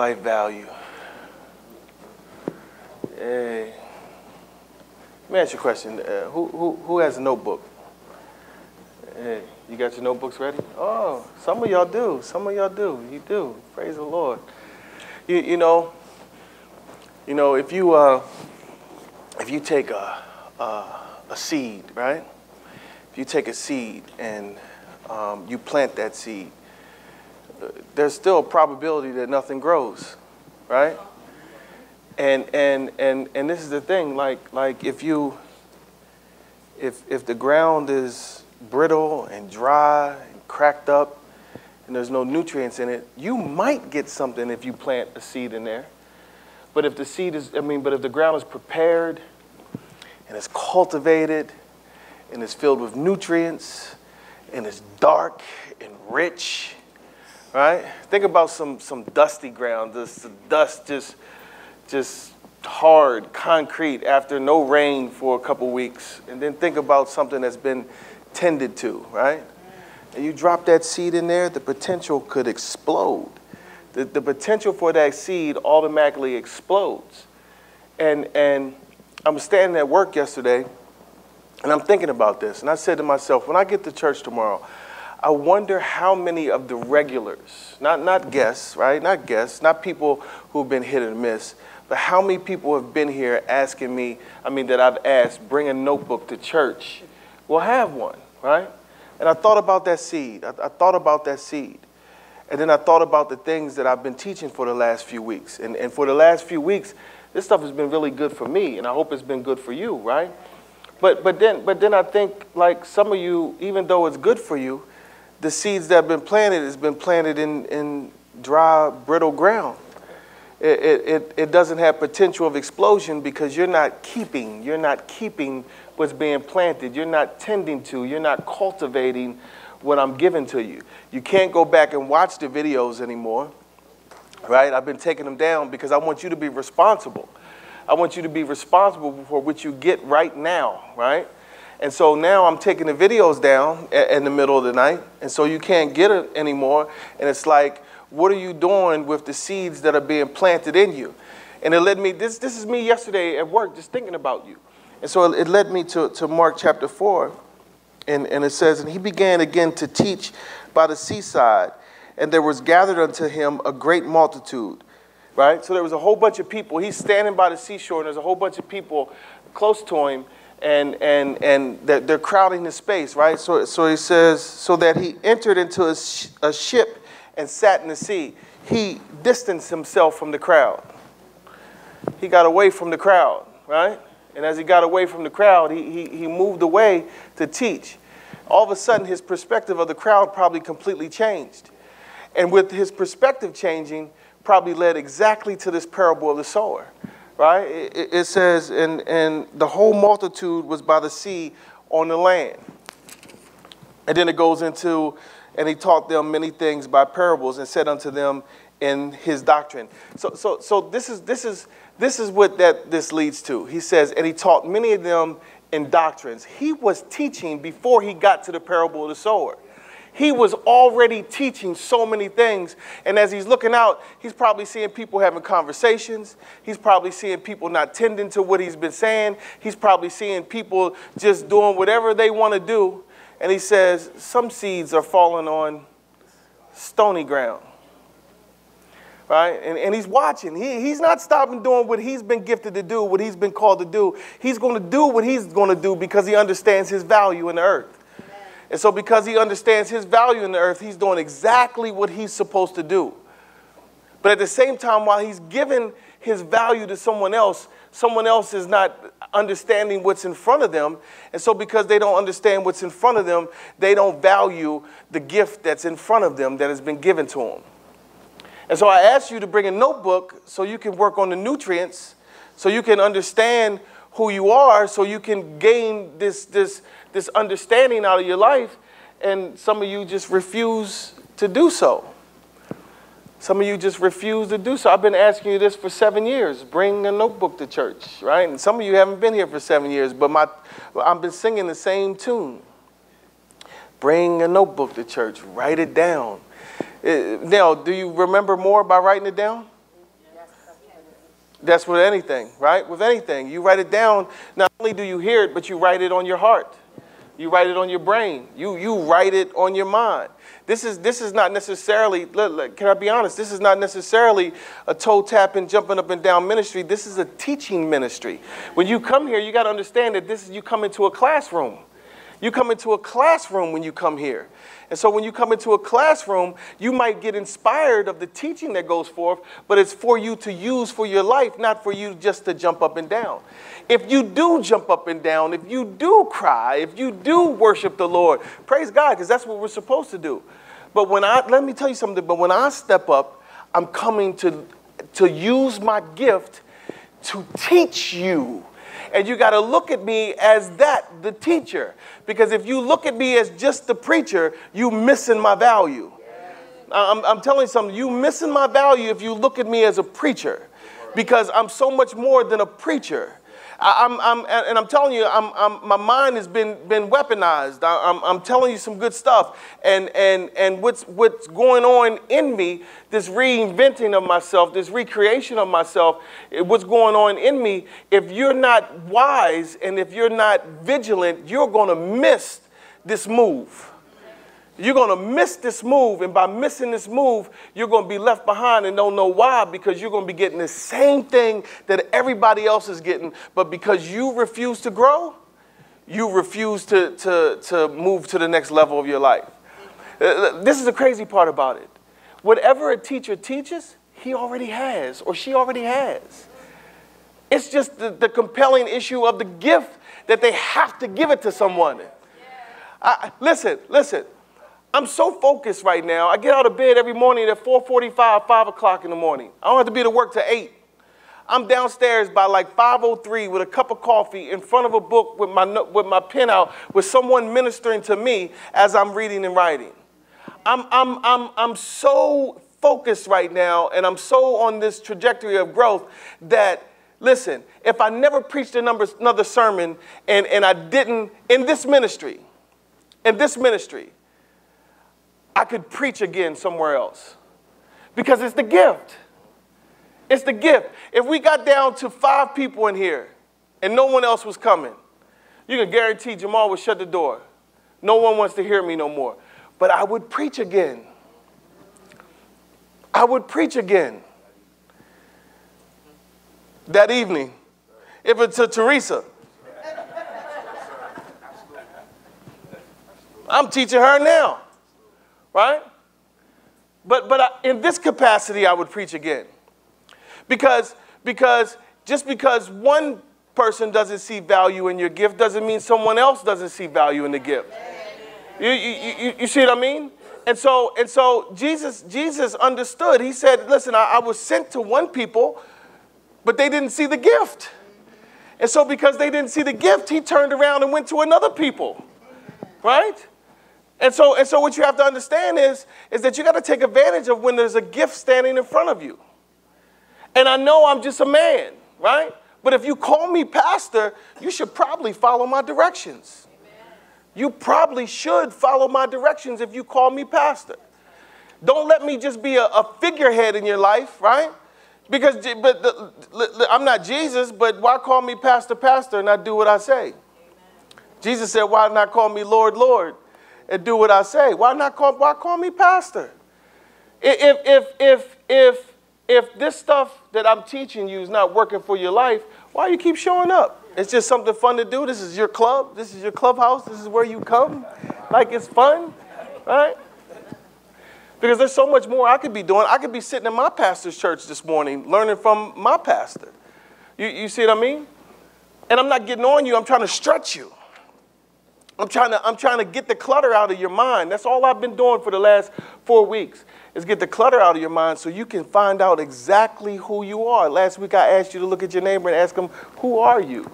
life value. Hey. Let me ask you a question. Who has a notebook? Hey, you got your notebooks ready? Oh, some of y'all do. Some of y'all do. You do. Praise the Lord. You know, if you take a seed, right? If you take a seed and you plant that seed, there's still a probability that nothing grows, right? And this is the thing, like if the ground is brittle and dry and cracked up and there's no nutrients in it, you might get something if you plant a seed in there. But if the ground is prepared and it's cultivated and it's filled with nutrients and it's dark and rich, right? Think about some dusty ground, the dust just hard concrete after no rain for a couple weeks. And then think about something that's been tended to, right? And you drop that seed in there, the potential could explode. The potential for that seed automatically explodes. And I'm standing at work yesterday, and I'm thinking about this. And I said to myself, when I get to church tomorrow, I wonder how many of the regulars, not guests, right? Not guests, not people who've been hit and miss, but how many people have been here asking me, that I've asked, bring a notebook to church. We'll have one, right? And I thought about that seed. I thought about that seed. And then I thought about the things that I've been teaching for the last few weeks. And for the last few weeks, this stuff has been really good for me, and I hope it's been good for you, right? But then I think, like some of you, even though it's good for you, the seeds that have been planted has been planted in dry, brittle ground. It doesn't have potential of explosion because you're not keeping what's being planted. You're not tending to, you're not cultivating what I'm giving to you. You can't go back and watch the videos anymore, right? I've been taking them down because I want you to be responsible. I want you to be responsible for what you get right now, right? And so now I'm taking the videos down in the middle of the night, and so you can't get it anymore. And it's like, what are you doing with the seeds that are being planted in you? And it led me, this is me yesterday at work, just thinking about you. And so it led me to Mark chapter 4. And it says, and he began again to teach by the seaside, and there was gathered unto him a great multitude, right? So there was a whole bunch of people. He's standing by the seashore, and there's a whole bunch of people close to him, and they're crowding the space, right? So he says, so that he entered into a ship and sat in the sea. He distanced himself from the crowd. He got away from the crowd, right? And as he got away from the crowd, he moved away to teach. All of a sudden, his perspective of the crowd probably completely changed. And with his perspective changing, probably led exactly to this parable of the sower, right? It says, and the whole multitude was by the sea on the land. And then it goes into, and he taught them many things by parables and said unto them in his doctrine. So this is what this leads to. He says, and he taught many of them in doctrines. He was teaching before he got to the parable of the sower. He was already teaching so many things. And as he's looking out, he's probably seeing people having conversations. He's probably seeing people not tending to what he's been saying. He's probably seeing people just doing whatever they want to do. And he says, some seeds are falling on stony ground. Right? And he's watching. He's not stopping doing what he's been gifted to do, what he's been called to do. He's going to do what he's going to do because he understands his value in the earth. Amen. And so because he understands his value in the earth, he's doing exactly what he's supposed to do. But at the same time, while he's giving his value to someone else is not understanding what's in front of them. And so because they don't understand what's in front of them, they don't value the gift that's in front of them that has been given to them. And so I asked you to bring a notebook so you can work on the nutrients, so you can understand who you are, so you can gain this understanding out of your life. And some of you just refuse to do so. Some of you just refuse to do so. I've been asking you this for 7 years. Bring a notebook to church, right? And some of you haven't been here for 7 years, but I've been singing the same tune. Bring a notebook to church. Write it down. Now, do you remember more by writing it down? That's with anything, right? With anything. You write it down. Not only do you hear it, but you write it on your heart. You write it on your brain. You write it on your mind. This is not necessarily, can I be honest? This is not necessarily a toe tapping, jumping up and down ministry. This is a teaching ministry. When you come here, you got to understand that you come into a classroom. You come into a classroom when you come here. And so when you come into a classroom, you might get inspired of the teaching that goes forth, but it's for you to use for your life, not for you just to jump up and down. If you do jump up and down, if you do cry, if you do worship the Lord, praise God, because that's what we're supposed to do. But let me tell you something, but when I step up, I'm coming to use my gift to teach you. And you got to look at me as the teacher. Because if you look at me as just the preacher, you missing my value. I'm telling you something, you missing my value if you look at me as a preacher. Because I'm so much more than a preacher. I'm telling you, my mind has been weaponized. I'm telling you some good stuff. And what's going on in me, this reinventing of myself, this recreation of myself, what's going on in me, if you're not wise and if you're not vigilant, you're going to miss this move. You're going to miss this move, and by missing this move, you're going to be left behind and don't know why, because you're going to be getting the same thing that everybody else is getting, but because you refuse to grow, you refuse to move to the next level of your life. This is the crazy part about it. Whatever a teacher teaches, he already has, or she already has. It's just the compelling issue of the gift that they have to give it to someone. Listen. I'm so focused right now. I get out of bed every morning at 4:45, 5 o'clock in the morning. I don't have to be to work till 8. I'm downstairs by like 5:03 with a cup of coffee in front of a book with my pen out, with someone ministering to me as I'm reading and writing. I'm so focused right now, and I'm so on this trajectory of growth that, listen, if I never preached another sermon and I didn't in this ministry, I could preach again somewhere else, because it's the gift. It's the gift. If we got down to 5 people in here and no one else was coming, you can guarantee Jamal would shut the door. No one wants to hear me no more. But I would preach again. I would preach again. That evening, if it's to Teresa, I'm teaching her now. Right? But in this capacity, I would preach again. Because just because one person doesn't see value in your gift doesn't mean someone else doesn't see value in the gift. You see what I mean? And so Jesus understood. He said, listen, I was sent to one people, but they didn't see the gift. And so because they didn't see the gift, he turned around and went to another people. Right? And so what you have to understand is that you got to take advantage of when there's a gift standing in front of you. And I know I'm just a man, right? But if you call me pastor, you should probably follow my directions. Amen. You probably should follow my directions if you call me pastor. Don't let me just be a figurehead in your life, right? I'm not Jesus, but why call me pastor and not do what I say? Amen. Jesus said, why not call me Lord, Lord? And do what I say. Why call me pastor? If this stuff that I'm teaching you is not working for your life, why you keep showing up? It's just something fun to do. This is your club. This is your clubhouse. This is where you come. Like it's fun, right? Because there's so much more I could be doing. I could be sitting in my pastor's church this morning learning from my pastor. You see what I mean? And I'm not getting on you. I'm trying to stretch you. I'm trying to get the clutter out of your mind. That's all I've been doing for the last 4 weeks, is get the clutter out of your mind so you can find out exactly who you are. Last week I asked you to look at your neighbor and ask him, who are you?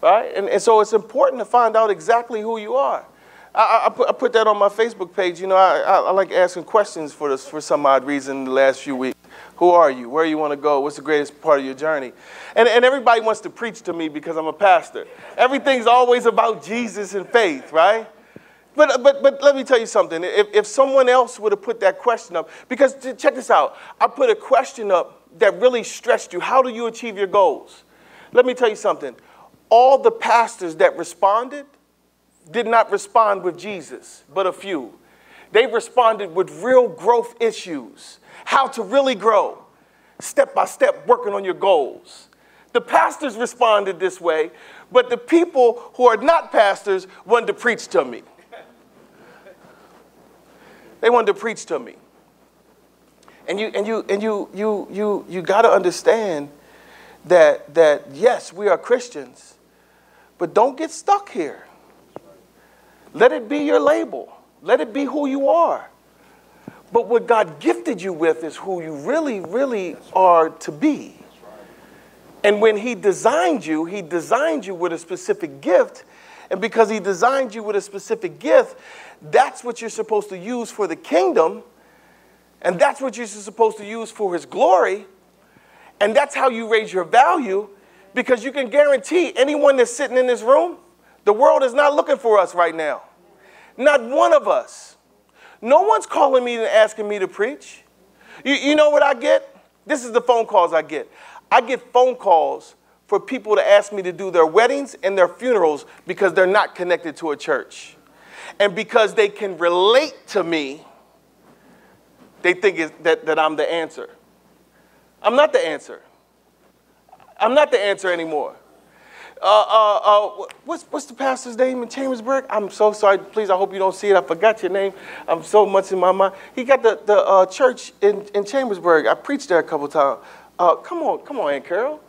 Right? And so it's important to find out exactly who you are. I put that on my Facebook page. You know, I like asking questions for some odd reason the last few weeks. Who are you? Where you want to go? What's the greatest part of your journey? And everybody wants to preach to me because I'm a pastor. Everything's always about Jesus and faith, right? But let me tell you something. If someone else would have put that question up, because check this out. I put a question up that really stretched you? How do you achieve your goals? Let me tell you something. All the pastors that responded did not respond with Jesus, but a few. They responded with real growth issues, how to really grow, step by step working on your goals. The pastors responded this way, but the people who are not pastors wanted to preach to me. They wanted to preach to me. And you got to understand that yes, we are Christians, but don't get stuck here. Let it be your label. Let it be who you are. But what God gifted you with is who you really, really are to be. And when he designed you with a specific gift. And because he designed you with a specific gift, that's what you're supposed to use for the kingdom. And that's what you're supposed to use for his glory. And that's how you raise your value. Because you can guarantee anyone that's sitting in this room, the world is not looking for us right now. Not one of us. No one's calling me and asking me to preach. You know what I get? This is the phone calls I get. I get phone calls for people to ask me to do their weddings and their funerals because they're not connected to a church. And because they can relate to me, they think that I'm the answer. I'm not the answer. I'm not the answer anymore. What's the pastor's name in Chambersburg? I'm so sorry. Please, I hope you don't see it. I forgot your name. I'm so much in my mind. He got the church in Chambersburg. I preached there a couple times. Come on, Aunt Carol.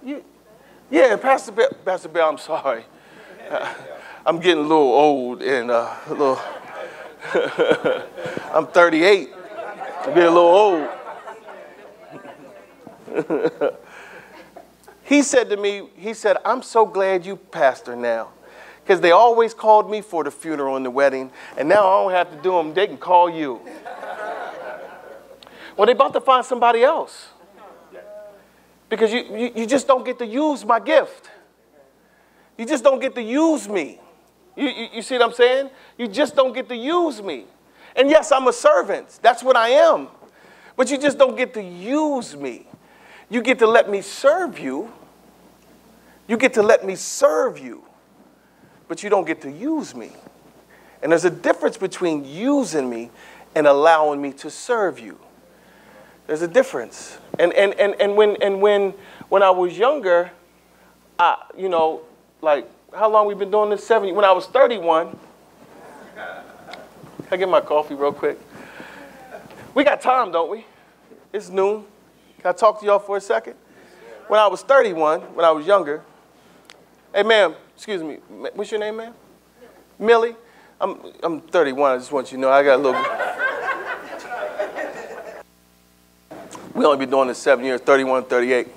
Yeah, Pastor Bell, I'm sorry. I'm getting a little old and a little. I'm 38. I'm getting a little old. He said to me, I'm so glad you pastor now. Because they always called me for the funeral and the wedding. And now I don't have to do them. They can call you. Well, they're about to find somebody else. Because you just don't get to use my gift. You just don't get to use me. You see what I'm saying? You just don't get to use me. And yes, I'm a servant. That's what I am. But you just don't get to use me. You get to let me serve you. You get to let me serve you. But you don't get to use me. And there's a difference between using me and allowing me to serve you. There's a difference. And when I was younger, like how long we been doing this? 70. When I was 31, can I get my coffee real quick? We got time, don't we? It's noon. Can I talk to y'all for a second? When I was 31, when I was younger, hey, ma'am, excuse me, what's your name, ma'am? Millie? I'm 31, I just want you to know, I got a little... We only been doing this 7 years, 31, 38.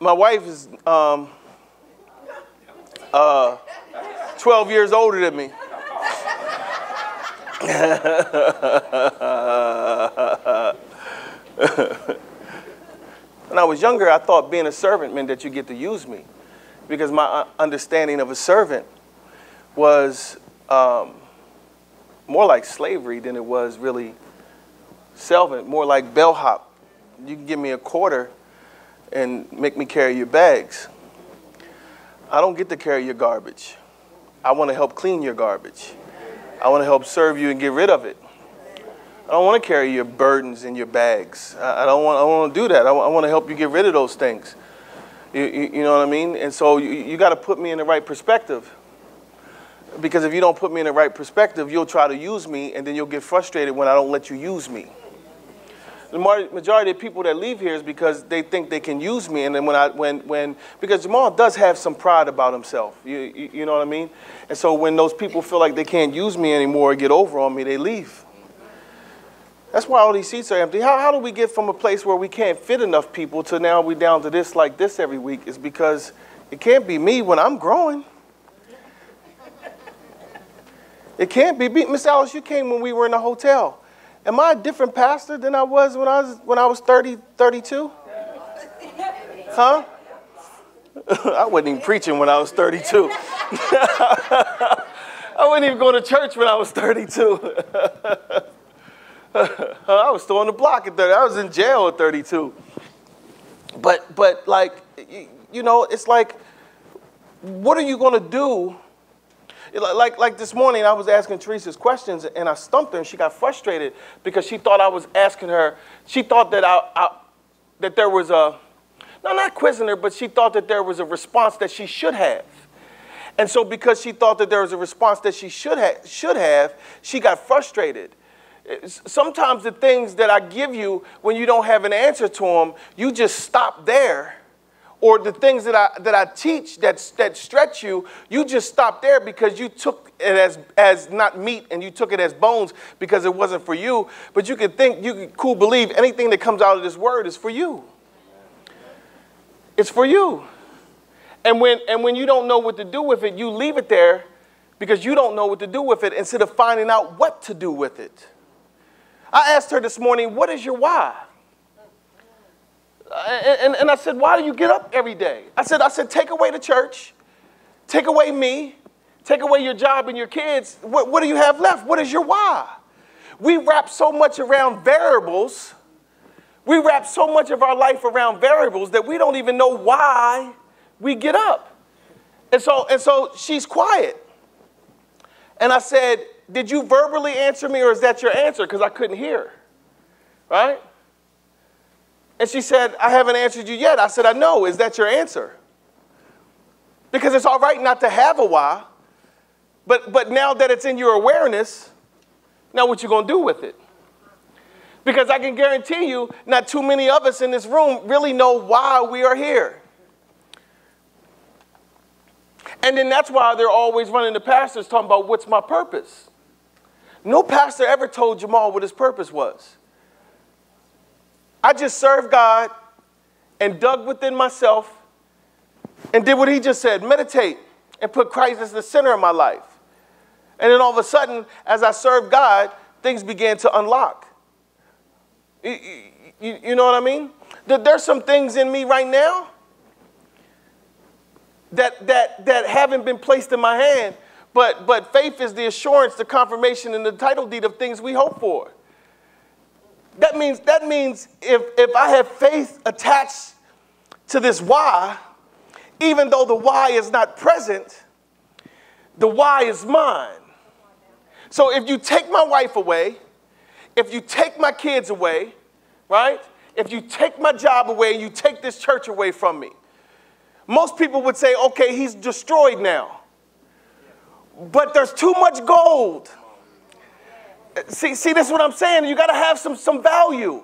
My wife is 12 years older than me. When I was younger, I thought being a servant meant that you get to use me, because my understanding of a servant was more like slavery than it was really servant, more like bellhop. You can give me a quarter and make me carry your bags. I don't get to carry your garbage. I want to help clean your garbage. I want to help serve you and get rid of it. I don't want to carry your burdens in your bags. I don't want to do that. I want to help you get rid of those things. You know what I mean? And so you got to put me in the right perspective. Because if you don't put me in the right perspective, you'll try to use me, and then you'll get frustrated when I don't let you use me. The majority of people that leave here is because they think they can use me, and then because Jamal does have some pride about himself. You know what I mean? And so when those people feel like they can't use me anymore or get over on me, they leave. That's why all these seats are empty. How do we get from a place where we can't fit enough people to now we down to this like this every week? Is because it can't be me when I'm growing. It can't be me. Miss Alice, you came when we were in the hotel. Am I a different pastor than I was when I was 30, 32? Huh? I wasn't even preaching when I was 32. I wasn't even going to church when I was 32. I was still on the block at 30. I was in jail at 32. But like, you know, it's like, what are you going to do? Like this morning, I was asking Teresa's questions, and I stumped her, and she got frustrated because she thought I was asking her. She thought that that there was a, no, not quizzing her, but she thought that there was a response that she should have. And so because she thought that there was a response that she should have, she got frustrated. Sometimes the things that I give you, when you don't have an answer to them, you just stop there. Or the things that I teach that stretch you, you just stop there because you took it as not meat and you took it as bones because it wasn't for you. But you can cool believe anything that comes out of this word is for you. It's for you. And when you don't know what to do with it, you leave it there because you don't know what to do with it instead of finding out what to do with it. I asked her this morning, what is your why? And I said, why do you get up every day? I said, take away the church, take away me, take away your job and your kids. What do you have left? What is your why? We wrap so much around variables. We wrap so much of our life around variables that we don't even know why we get up. And so she's quiet. And I said, did you verbally answer me, or is that your answer? Because I couldn't hear, right? And she said, I haven't answered you yet. I said, I know. Is that your answer? Because it's all right not to have a why, but now that it's in your awareness, now what you going to do with it? Because I can guarantee you, not too many of us in this room really know why we are here. And then that's why they're always running to pastors talking about, what's my purpose? No pastor ever told Jamal what his purpose was. I just served God and dug within myself and did what he just said, meditate and put Christ as the center of my life. And then all of a sudden, as I served God, things began to unlock. You know what I mean? There's some things in me right now that haven't been placed in my hand, but faith is the assurance, the confirmation, and the title deed of things we hope for. That means if I have faith attached to this why, even though the why is not present, the why is mine. So if you take my wife away, if you take my kids away, right? If you take my job away and you take this church away from me, most people would say, okay, he's destroyed now. But there's too much gold. See, this is what I'm saying. You got to have some value.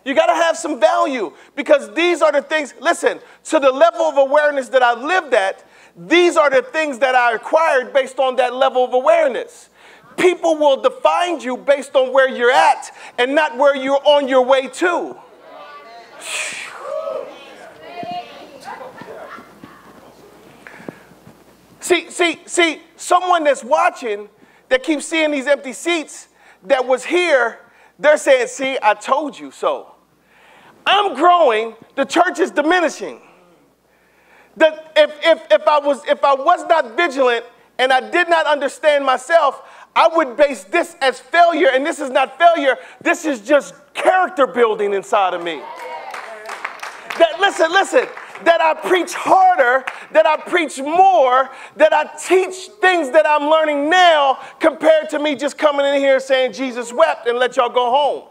You got to have some value because these are the things, listen, to the level of awareness that I lived at, these are the things that I acquired based on that level of awareness. People will define you based on where you're at and not where you're on your way to. See, someone that's watching that keeps seeing these empty seats that was here, they're saying, see, I told you so. I'm growing, the church is diminishing. That if I was not vigilant and I did not understand myself, I would base this as failure, and this is not failure, this is just character building inside of me. That, listen, that I preach harder, that I preach more, that I teach things that I'm learning now compared to me just coming in here saying Jesus wept and let y'all go home.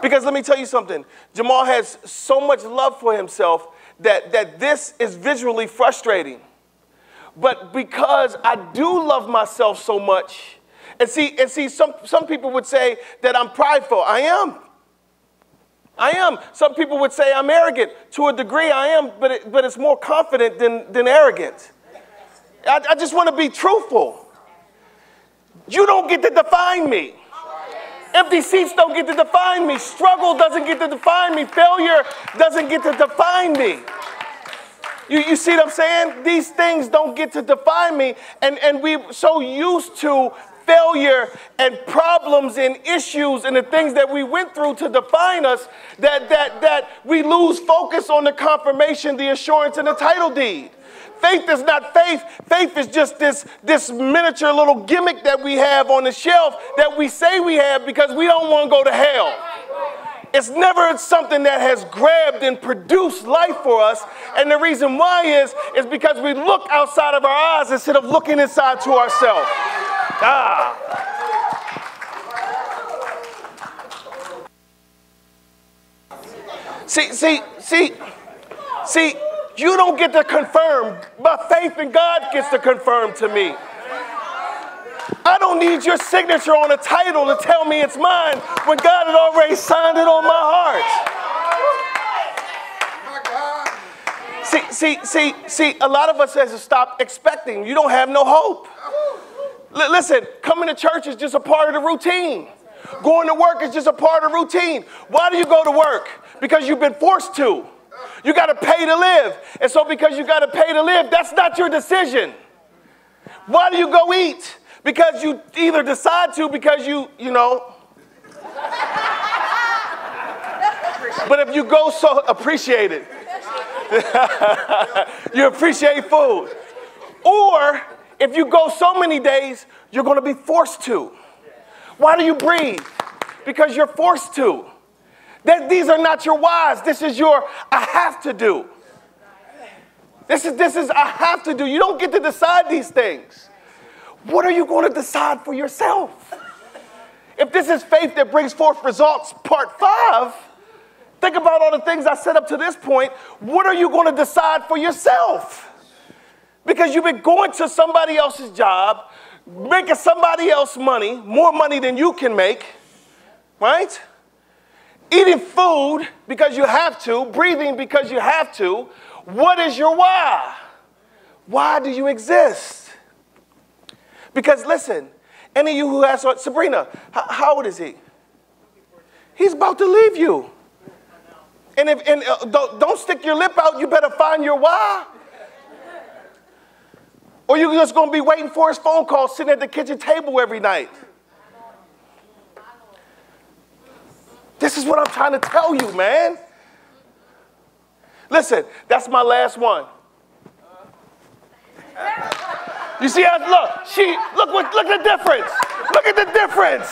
Because let me tell you something, Jamal has so much love for himself that this is visually frustrating. But because I do love myself so much, and see, some people would say that I'm prideful. I am. Some people would say I'm arrogant. To a degree, I am, but it's more confident than arrogant. I just want to be truthful. You don't get to define me. Empty seats don't get to define me. Struggle doesn't get to define me. Failure doesn't get to define me. You see what I'm saying? These things don't get to define me. And we're so used to failure and problems and issues and the things that we went through to define us that we lose focus on the confirmation, the assurance, and the title deed. Faith is not faith. Faith is just this miniature little gimmick that we have on the shelf that we say we have because we don't want to go to hell. It's never something that has grabbed and produced life for us. And the reason why is because we look outside of our eyes instead of looking inside to ourselves. See, you don't get to confirm, but faith in God gets to confirm to me. I don't need your signature on a title to tell me it's mine when God had already signed it on my heart. See, a lot of us has to stop expecting. You don't have no hope. Listen, coming to church is just a part of the routine. Going to work is just a part of the routine. Why do you go to work? Because you've been forced to. You got to pay to live. And so because you got to pay to live, that's not your decision. Why do you go eat? Because you either decide to because you know. But if you go so appreciate it. You appreciate food. Or if you go so many days, you're going to be forced to. Why do you breathe? Because you're forced to. These are not your whys. This is your I have to do. This is I have to do. You don't get to decide these things. What are you going to decide for yourself? If this is faith that brings forth results, part 5, think about all the things I said up to this point. What are you going to decide for yourself? Because you've been going to somebody else's job, making somebody else money, more money than you can make, right? Eating food because you have to, breathing because you have to. What is your why? Why do you exist? Because listen, any of you who has, Sabrina, how old is he? He's about to leave you. And don't stick your lip out. You better find your why. Or you're just going to be waiting for his phone call sitting at the kitchen table every night. This is what I'm trying to tell you, man. Listen, that's my last one. You see how, look at the difference. Look at the difference.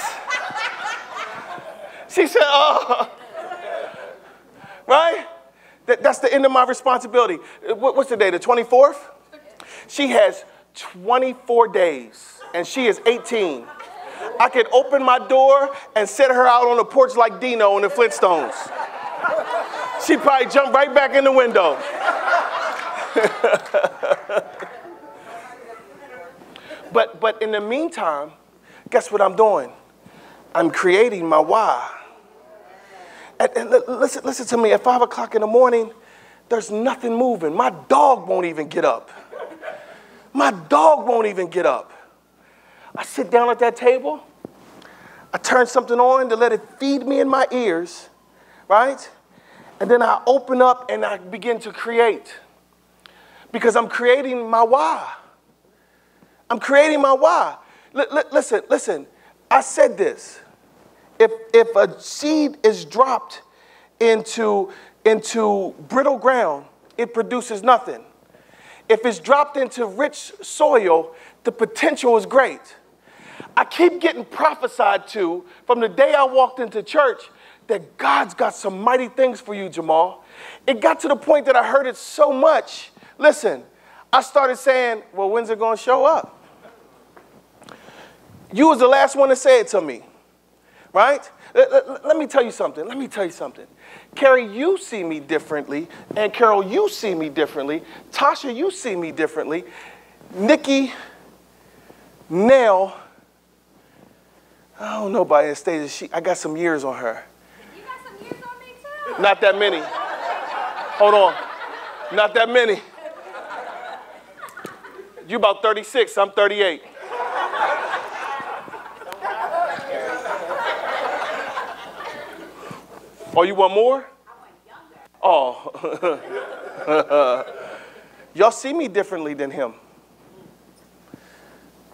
She said, oh, right? That's the end of my responsibility. What's the day, the 24th? She has 24 days, and she is 18. I could open my door and set her out on the porch like Dino in the Flintstones. She'd probably jump right back in the window. But in the meantime, guess what I'm doing? I'm creating my why. And listen to me, at 5 o'clock in the morning, there's nothing moving. My dog won't even get up. My dog won't even get up. I sit down at that table. I turn something on to let it feed me in my ears, right? And then I open up and I begin to create. Because I'm creating my why. I'm creating my why. Listen. I said this. If a seed is dropped into brittle ground, it produces nothing. If it's dropped into rich soil, the potential is great. I keep getting prophesied to from the day I walked into church that God's got some mighty things for you, Jamal. It got to the point that I heard it so much. Listen, I started saying, well, when's it going to show up? You was the last one to say it to me, right? Let me tell you something. Carrie, you see me differently. And Carol, you see me differently. Tasha, you see me differently. Nikki, Nell, I don't know by Anastasia. I got some years on her. You got some years on me too? Not that many. Hold on. Not that many. You about 36. I'm 38. Oh, you want more? I want younger. Oh. Y'all see me differently than him.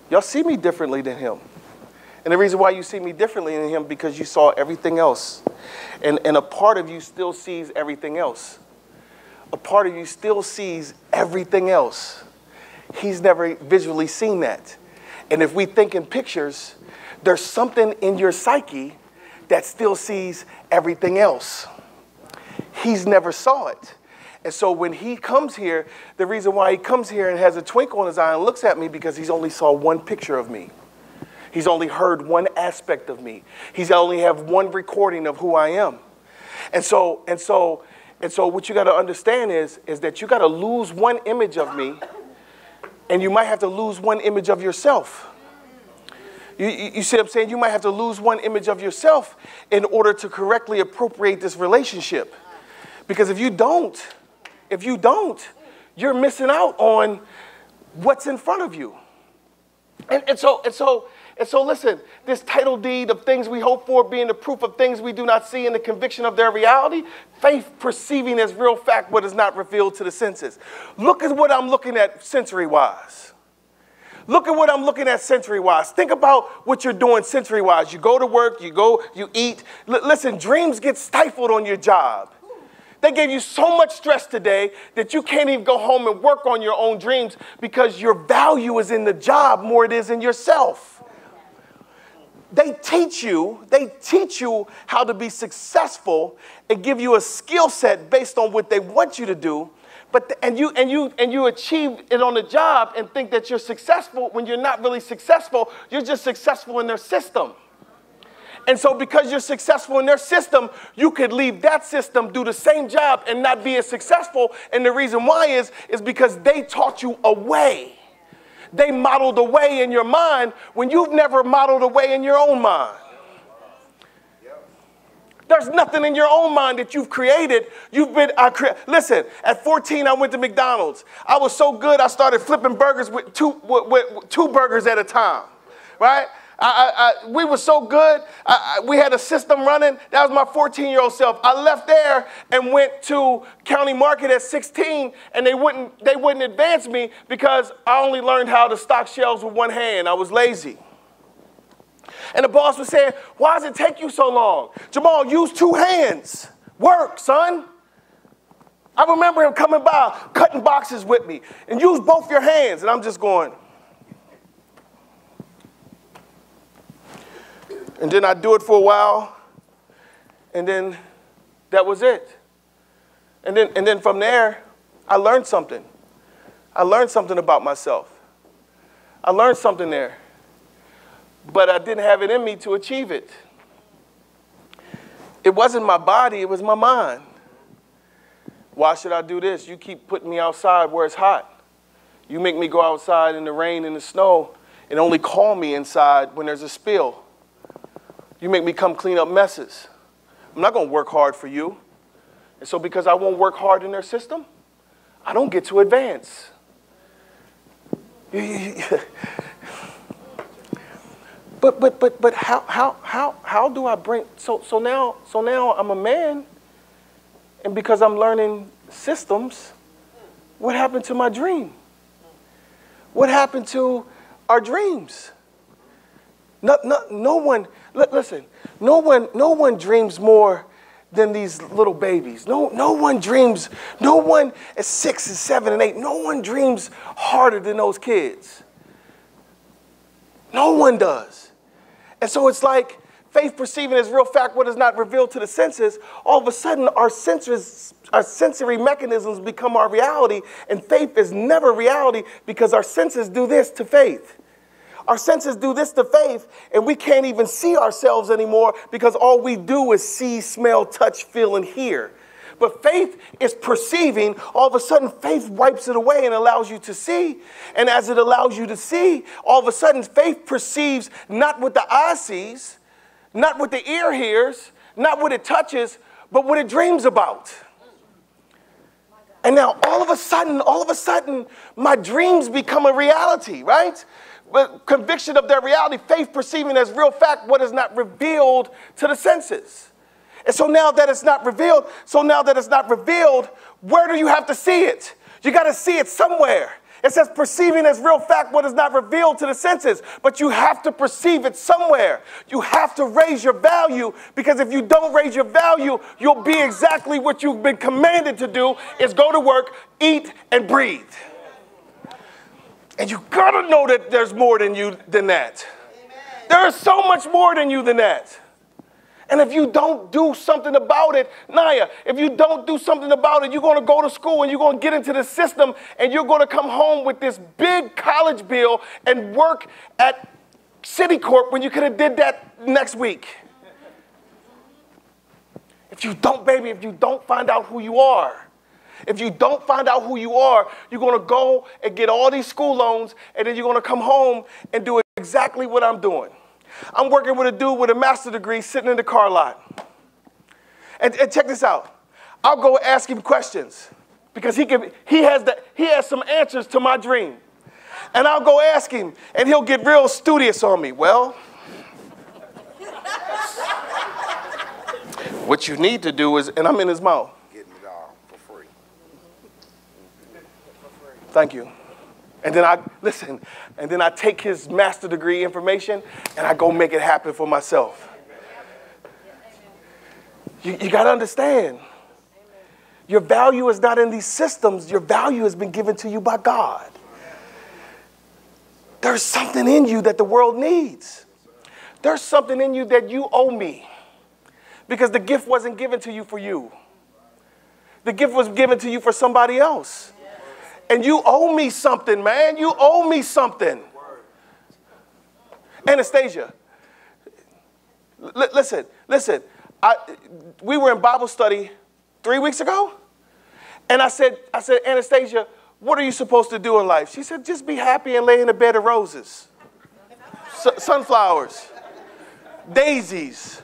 Y'all see me differently than him. And the reason why you see me differently than him, because you saw everything else. And a part of you still sees everything else. A part of you still sees everything else. He's never visually seen that. And if we think in pictures, there's something in your psyche that still sees everything else. He's never saw it. And so when he comes here, the reason why he comes here and has a twinkle in his eye and looks at me, because he's only saw one picture of me. He's only heard one aspect of me. He's only have one recording of who I am. And so what you got to understand is that you got to lose one image of me, and you might have to lose one image of yourself. You see what I'm saying? You might have to lose one image of yourself in order to correctly appropriate this relationship. Because if you don't, you're missing out on what's in front of you. And so listen, this title deed of things we hope for being the proof of things we do not see and the conviction of their reality, faith perceiving as real fact what is not revealed to the senses. Look at what I'm looking at sensory-wise. Look at what I'm looking at sensory-wise. Think about what you're doing sensory-wise. You go to work, you eat. Listen, dreams get stifled on your job. They gave you so much stress today that you can't even go home and work on your own dreams because your value is in the job more than it is in yourself. They teach you how to be successful and give you a skill set based on what they want you to do. And you achieve it on the job and think that you're successful when you're not really successful. You're just successful in their system. And so because you're successful in their system, you could leave that system, do the same job, and not be as successful. And the reason why is because they taught you a way. They modeled a way in your mind when you've never modeled a way in your own mind. There's nothing in your own mind that you've created. Listen, at 14, I went to McDonald's. I was so good, I started flipping burgers with two burgers at a time, right? We were so good. We had a system running. That was my 14-year-old self. I left there and went to County Market at 16, and they wouldn't advance me because I only learned how to stock shelves with one hand. I was lazy. And the boss was saying, why does it take you so long? Jamal, use two hands. Work, son. I remember him coming by, cutting boxes with me, and use both your hands. And I'm just going. And then I do it for a while, and then that was it. And then from there, I learned something. I learned something about myself. I learned something there. But I didn't have it in me to achieve it. It wasn't my body, it was my mind. Why should I do this? You keep putting me outside where it's hot. You make me go outside in the rain and the snow and only call me inside when there's a spill. You make me come clean up messes. I'm not going to work hard for you. And so because I won't work hard in their system, I don't get to advance. But how do I bring so now I'm a man, and because I'm learning systems, what happened to my dream? What happened to our dreams? No one dreams more than these little babies. No one dreams, no one at 6 and 7 and 8, no one dreams harder than those kids. No one does. And so it's like faith perceiving as real fact what is not revealed to the senses. All of a sudden, our sensory mechanisms become our reality, and faith is never reality because our senses do this to faith. Our senses do this to faith, and we can't even see ourselves anymore because all we do is see, smell, touch, feel, and hear. But faith is perceiving. All of a sudden, faith wipes it away and allows you to see. And as it allows you to see, all of a sudden, faith perceives not what the eye sees, not what the ear hears, not what it touches, but what it dreams about. And now, all of a sudden, my dreams become a reality, right? But conviction of their reality, faith perceiving as real fact what is not revealed to the senses. And so now that it's not revealed, where do you have to see it? You got to see it somewhere. It says perceiving as real fact what is not revealed to the senses. But you have to perceive it somewhere. You have to raise your value, because if you don't raise your value, you'll be exactly what you've been commanded to do, is go to work, eat, and breathe. And you gotta know that there's more than you than that. There is so much more than you than that. And if you don't do something about it, Naya, if you don't do something about it, you're going to go to school and you're going to get into the system and you're going to come home with this big college bill and work at Citicorp when you could have did that next week. If you don't find out who you are, if you don't find out who you are, you're going to go and get all these school loans, and then you're going to come home and do exactly what I'm doing. I'm working with a dude with a master's degree sitting in the car lot. And check this out. I'll go ask him questions because he has some answers to my dream. And I'll go ask him, and he'll get real studious on me. Well, what you need to do is, and I'm in his mouth. Getting it all for free. Thank you. And then I take his master's degree information and I go make it happen for myself. You got to understand, your value is not in these systems. Your value has been given to you by God. There's something in you that the world needs. There's something in you that you owe me, because the gift wasn't given to you for you. The gift was given to you for somebody else. And you owe me something, man. You owe me something. Anastasia, listen. We were in Bible study 3 weeks ago. And I said, Anastasia, what are you supposed to do in life? She said, just be happy and lay in a bed of roses. Sunflowers, daisies,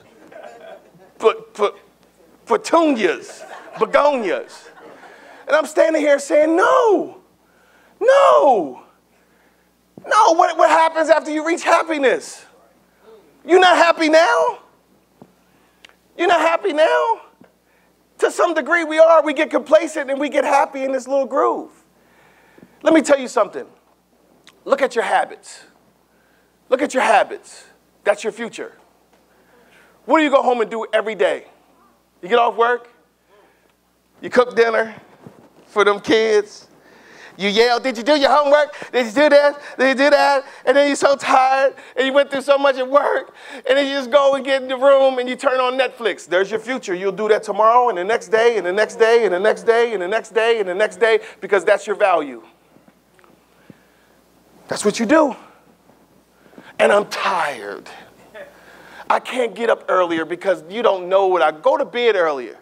petunias, begonias. And I'm standing here saying, no. What happens after you reach happiness? You're not happy now? You're not happy now? To some degree we are. We get complacent and we get happy in this little groove. Let me tell you something. Look at your habits. Look at your habits. That's your future. What do you go home and do every day? You get off work, you cook dinner for them kids, you yell, did you do your homework? Did you do this? Did you do that? And then you're so tired, and you went through so much at work, and then you just go and get in the room, and you turn on Netflix. There's your future. You'll do that tomorrow, and the next day, and the next day, and the next day, and the next day, and the next day, because that's your value. That's what you do. And I'm tired. I can't get up earlier because you don't know what I go to bed earlier.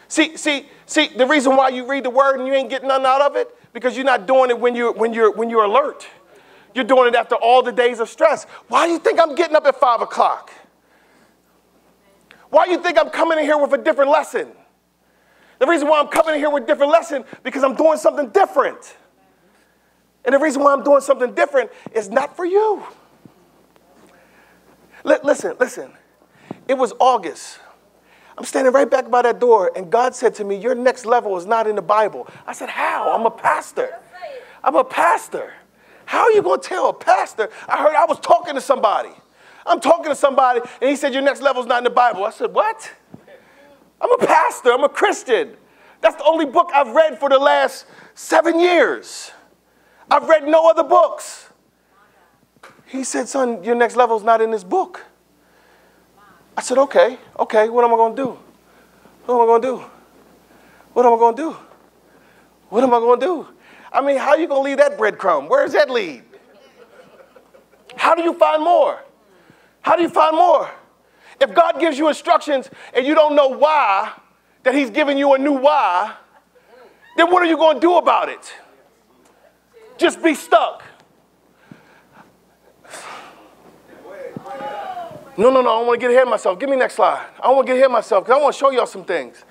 See, the reason why you read the word and you ain't getting nothing out of it, because you're not doing it when you're alert. You're doing it after all the days of stress. Why do you think I'm getting up at 5 o'clock? Why do you think I'm coming in here with a different lesson? The reason why I'm coming in here with a different lesson, because I'm doing something different. And the reason why I'm doing something different is not for you. Listen. It was August. I'm standing right back by that door, and God said to me, your next level is not in the Bible. I said, how? I'm a pastor. I'm a pastor. How are you going to tell a pastor? I was talking to somebody. I'm talking to somebody, and he said, your next level is not in the Bible. I said, what? I'm a pastor. I'm a Christian. That's the only book I've read for the last 7 years. I've read no other books. He said, son, your next level is not in this book. I said, okay, what am I going to do? What am I going to do? What am I going to do? What am I going to do? I mean, how are you going to leave that breadcrumb? Where does that lead? How do you find more? How do you find more? If God gives you instructions and you don't know why, that he's giving you a new why, then what are you going to do about it? Just be stuck. No, I don't want to get ahead of myself. Give me next slide. I don't want to get ahead of myself because I want to show y'all some things.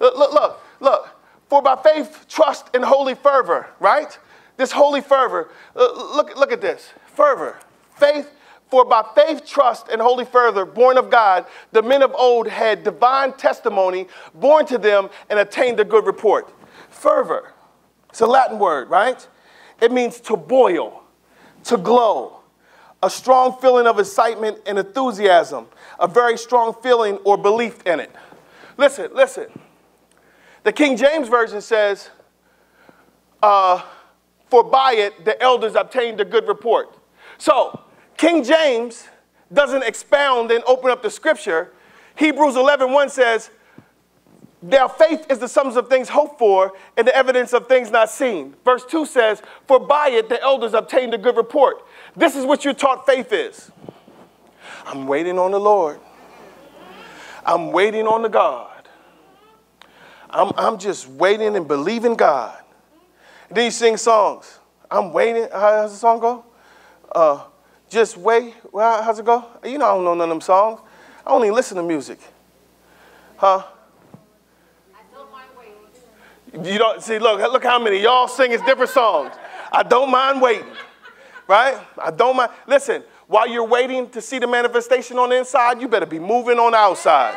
Look. For by faith, trust, and holy fervor, right? This holy fervor. Look at this. Fervor. Faith. For by faith, trust, and holy fervor, born of God, the men of old had divine testimony born to them and attained a good report. Fervor. It's a Latin word, right? It means to boil, to glow, a strong feeling of excitement and enthusiasm, a very strong feeling or belief in it. Listen. The King James Version says, for by it the elders obtained a good report. So King James doesn't expound and open up the scripture. Hebrews 11:1 says, now faith is the substance of things hoped for and the evidence of things not seen. Verse 2 says, for by it the elders obtained a good report. This is what you're taught faith is. I'm waiting on the Lord. I'm waiting on the God. I'm just waiting and believing God. And then you sing songs. I'm waiting. How's the song go? Just wait. Well, how's it go? You know I don't know none of them songs. I don't even listen to music. Huh? You don't see, look how many y'all sing different songs. I don't mind waiting, right? I don't mind. Listen, while you're waiting to see the manifestation on the inside, you better be moving on the outside.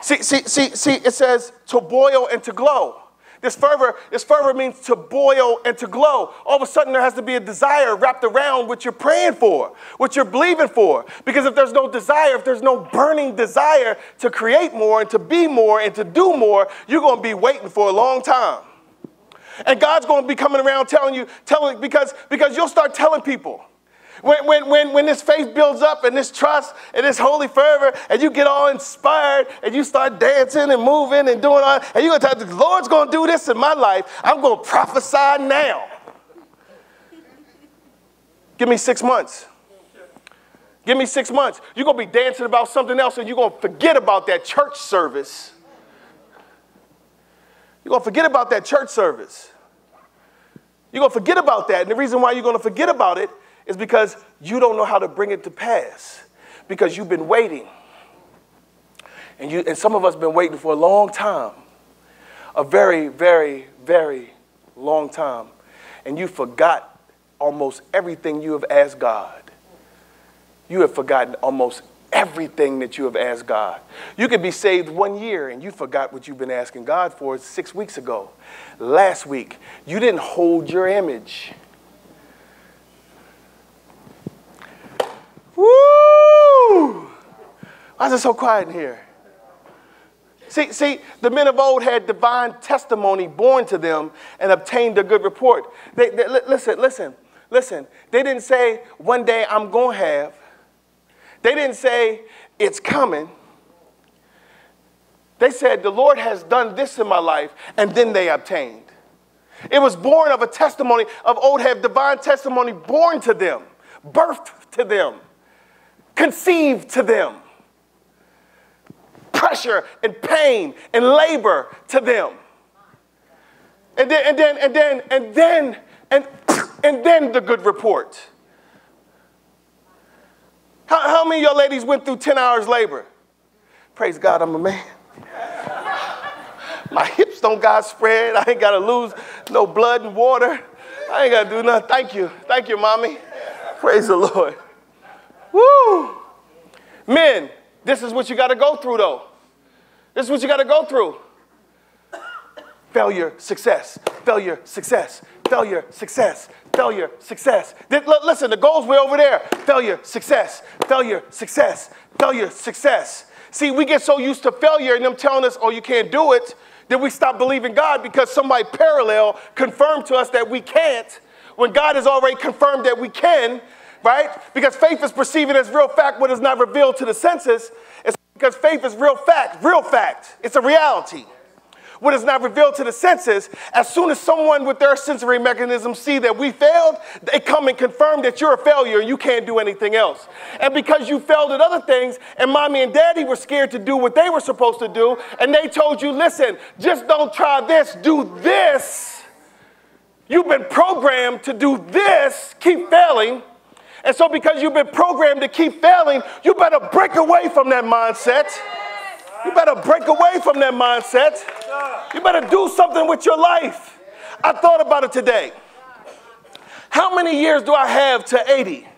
See, it says to boil and to glow. This fervor means to boil and to glow. All of a sudden, there has to be a desire wrapped around what you're praying for, what you're believing for. Because if there's no desire, if there's no burning desire to create more and to be more and to do more, you're going to be waiting for a long time. And God's going to be coming around telling because you'll start telling people. When this faith builds up and this trust and this holy fervor and you get all inspired and you start dancing and moving and doing all, and you're going to tell the Lord's going to do this in my life, I'm going to prophesy now. Give me 6 months. Give me 6 months. You're going to be dancing about something else and you're going to forget about that church service. You're going to forget about that church service. You're going to forget about that. And the reason why you're going to forget about it is because you don't know how to bring it to pass, because you've been waiting. And some of us have been waiting for a long time, a very, very, very long time. And you forgot almost everything you have asked God. You have forgotten almost everything that you have asked God. You could be saved 1 year and you forgot what you've been asking God for 6 weeks ago. Last week, you didn't hold your image. Woo! Why is it so quiet in here? See, the men of old had divine testimony born to them and obtained a good report. Listen. They didn't say, one day I'm going to have. They didn't say, it's coming. They said, the Lord has done this in my life, and then they obtained. It was born of a testimony of old had divine testimony born to them, birthed to them, conceived to them, pressure and pain and labor to them. And then the good report. How many of y'all ladies went through 10 hours labor? Praise God, I'm a man. My hips don't got spread. I ain't got to lose no blood and water. I ain't got to do nothing. Thank you, mommy. Praise the Lord. Woo! Men, this is what you got to go through, though. This is what you got to go through. Failure, success, failure, success, failure, success, failure, success. Listen, the goal's way over there. Failure, success, failure, success, failure, success. See, we get so used to failure and them telling us, oh, you can't do it, that we stop believing God because somebody parallel confirmed to us that we can't when God has already confirmed that we can. Right? Because faith is perceiving as real fact what is not revealed to the senses. It's because faith is real fact. It's a reality. What is not revealed to the senses, as soon as someone with their sensory mechanism see that we failed, they come and confirm that you're a failure and you can't do anything else. And because you failed at other things and mommy and daddy were scared to do what they were supposed to do, and they told you, listen, just don't try this, do this. You've been programmed to do this, keep failing. And so because you've been programmed to keep failing, you better break away from that mindset. You better break away from that mindset. You better do something with your life. I thought about it today. How many years do I have to 80?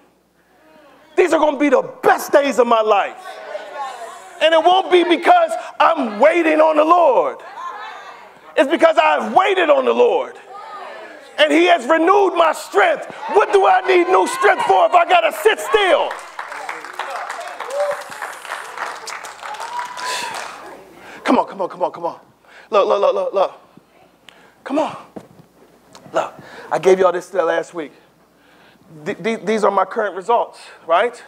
These are going to be the best days of my life. And it won't be because I'm waiting on the Lord. It's because I've waited on the Lord. And he has renewed my strength. What do I need new strength for if I got to sit still? Come on, come on, come on, come on. Look. Come on. Look, I gave y'all this last week. These are my current results, right?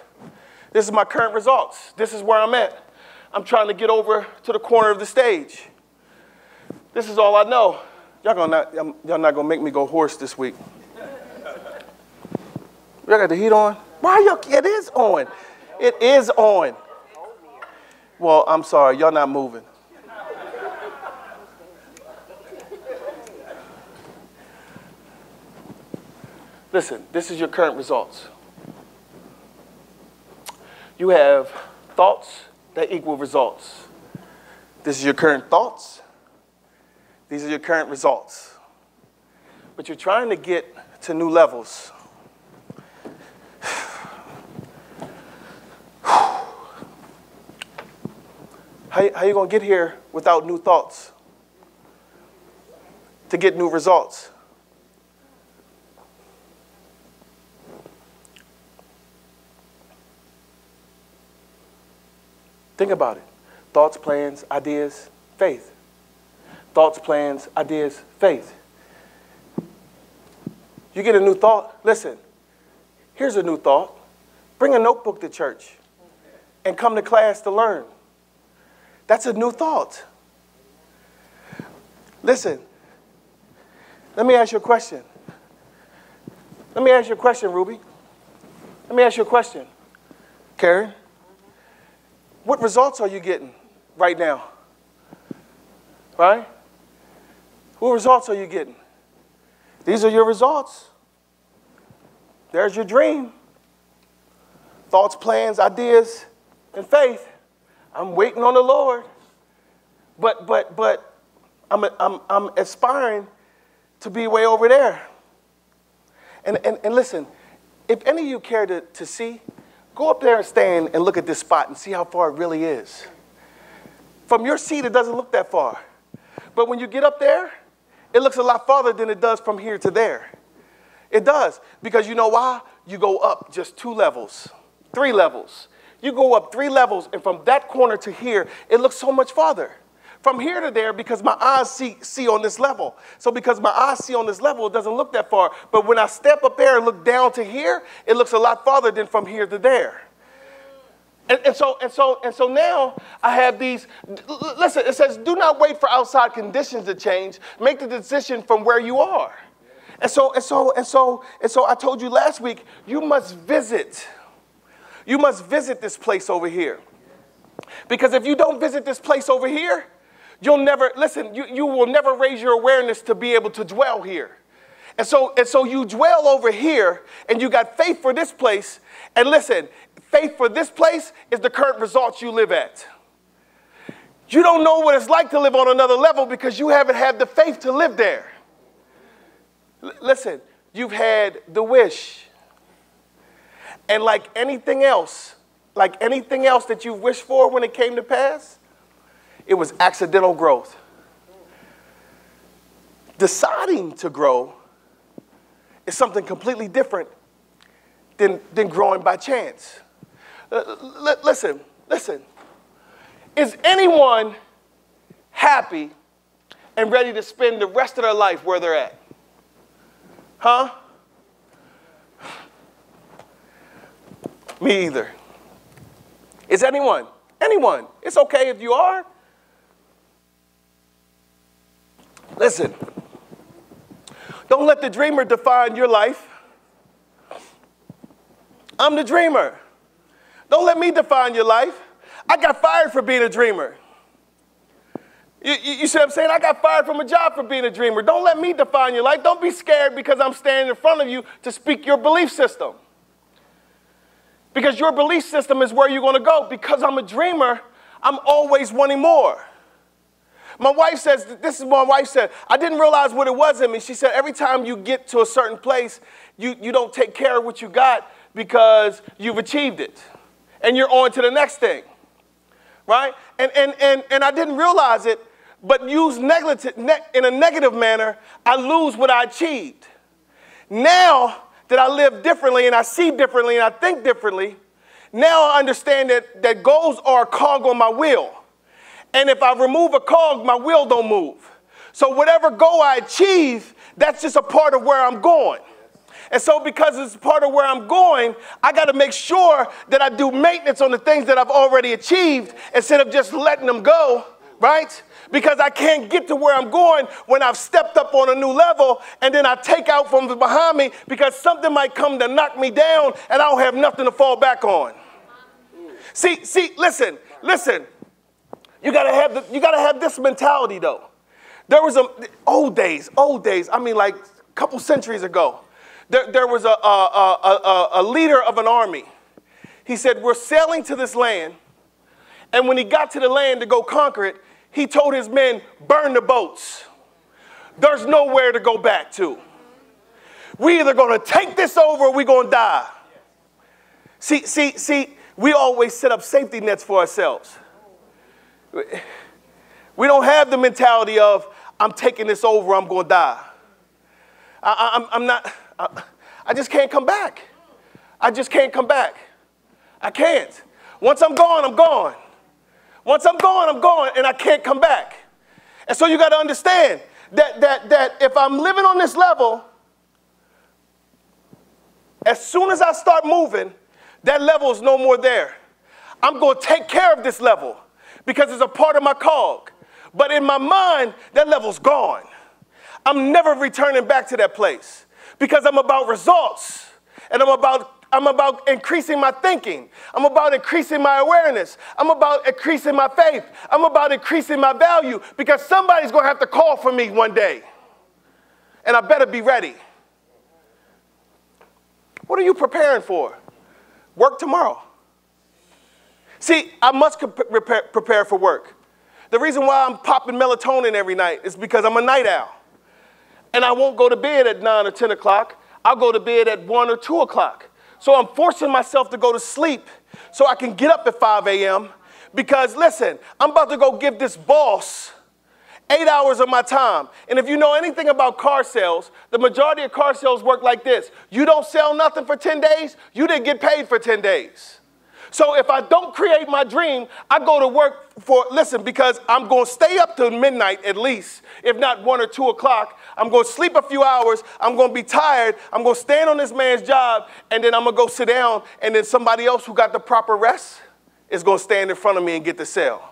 This is my current results. This is where I'm at. I'm trying to get over to the corner of the stage. This is all I know. Y'all not gonna make me go hoarse this week. Y'all got the heat on? Why y'all? It is on. It is on. Well, I'm sorry, y'all not moving. Listen, this is your current results. You have thoughts that equal results. This is your current thoughts. These are your current results. But you're trying to get to new levels. How you going to get here without new thoughts? To get new results? Think about it. Thoughts, plans, ideas, faith. Thoughts, plans, ideas, faith. You get a new thought. Listen, here's a new thought. Bring a notebook to church and come to class to learn. That's a new thought. Listen, let me ask you a question. Let me ask you a question, Ruby. Let me ask you a question. Karen, what results are you getting right now? Right? What results are you getting? These are your results. There's your dream. Thoughts, plans, ideas, and faith. I'm waiting on the Lord. But I'm aspiring to be way over there. And listen, if any of you care to see, go up there and stand and look at this spot and see how far it really is. From your seat, it doesn't look that far. But when you get up there, it looks a lot farther than it does from here to there. It does. Because you know why? You go up just 2 levels, 3 levels. You go up 3 levels, and from that corner to here, it looks so much farther. From here to there, because my eyes see on this level. So because my eyes see on this level, it doesn't look that far. But when I step up there and look down to here, it looks a lot farther than from here to there. And so now I have these. Listen, it says, do not wait for outside conditions to change. Make the decision from where you are. And so I told you last week, you must visit. You must visit this place over here. Because if you don't visit this place over here, you'll never, listen, you will never raise your awareness to be able to dwell here. And so you dwell over here, and you got faith for this place. And listen, faith for this place is the current results you live at. You don't know what it's like to live on another level because you haven't had the faith to live there. Listen, you've had the wish. And like anything else that you wished for when it came to pass, it was accidental growth. Deciding to grow is something completely different than growing by chance. Listen. Is anyone happy and ready to spend the rest of their life where they're at? Huh? Me either. Is anyone? Anyone. It's okay if you are. Listen. Don't let the dreamer define your life. I'm the dreamer. Don't let me define your life. I got fired for being a dreamer. You see what I'm saying? I got fired from a job for being a dreamer. Don't let me define your life. Don't be scared because I'm standing in front of you to speak your belief system. Because your belief system is where you're going to go. Because I'm a dreamer, I'm always wanting more. My wife says, this is what my wife said, I didn't realize what it was in me. She said, every time you get to a certain place, you don't take care of what you got because you've achieved it. And you're on to the next thing. Right? And I didn't realize it, but used in a negative manner, I lose what I achieved. Now that I live differently and I see differently and I think differently, now I understand that goals are a cog on my wheel. And if I remove a cog, my wheel don't move. So whatever goal I achieve, that's just a part of where I'm going. And so because it's part of where I'm going, I got to make sure that I do maintenance on the things that I've already achieved instead of just letting them go, right? Because I can't get to where I'm going when I've stepped up on a new level and then I take out from behind me because something might come to knock me down and I don't have nothing to fall back on. See, listen. You gotta have this mentality though. There was old days. I mean, like a couple centuries ago, there was a leader of an army. He said, "We're sailing to this land," and when he got to the land to go conquer it, he told his men, "Burn the boats. There's nowhere to go back to. We either gonna take this over or we gonna die." See. We always set up safety nets for ourselves. We don't have the mentality of, I'm taking this over, I'm going to die. I just can't come back. I just can't come back. I can't. Once I'm gone, I'm gone. Once I'm gone, I'm gone, and I can't come back. And so you got to understand that if I'm living on this level, as soon as I start moving, that level is no more there. I'm going to take care of this level because it's a part of my cog. But in my mind, that level's gone. I'm never returning back to that place because I'm about results. And I'm about increasing my thinking. I'm about increasing my awareness. I'm about increasing my faith. I'm about increasing my value because somebody's going to have to call for me one day. And I better be ready. What are you preparing for? Work tomorrow. See, I must prepare for work. The reason why I'm popping melatonin every night is because I'm a night owl. And I won't go to bed at 9 or 10 o'clock. I'll go to bed at 1 or 2 o'clock. So I'm forcing myself to go to sleep so I can get up at 5 a.m. Because, listen, I'm about to go give this boss 8 hours of my time. And if you know anything about car sales, the majority of car sales work like this. You don't sell nothing for 10 days, you didn't get paid for 10 days. So if I don't create my dream, I go to work because I'm going to stay up till midnight at least, if not 1 or 2 o'clock. I'm going to sleep a few hours. I'm going to be tired. I'm going to stand on this man's job, and then I'm going to go sit down, and then somebody else who got the proper rest is going to stand in front of me and get the sale.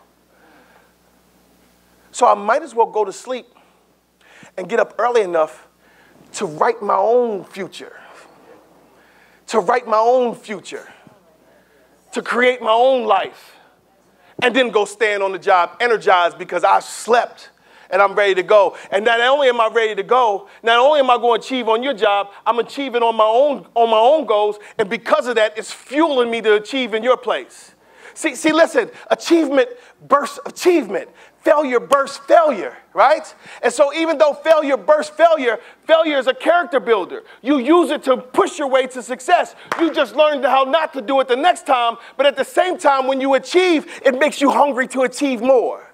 So I might as well go to sleep and get up early enough to write my own future, to create my own life, and then go stand on the job energized because I slept and I'm ready to go. And not only am I ready to go, not only am I going to achieve on your job, I'm achieving on my own goals, and because of that, it's fueling me to achieve in your place. See, listen, achievement bursts achievement. Failure bursts failure, right? And so even though failure bursts failure, failure is a character builder. You use it to push your way to success. You just learned how not to do it the next time, but at the same time, when you achieve, it makes you hungry to achieve more.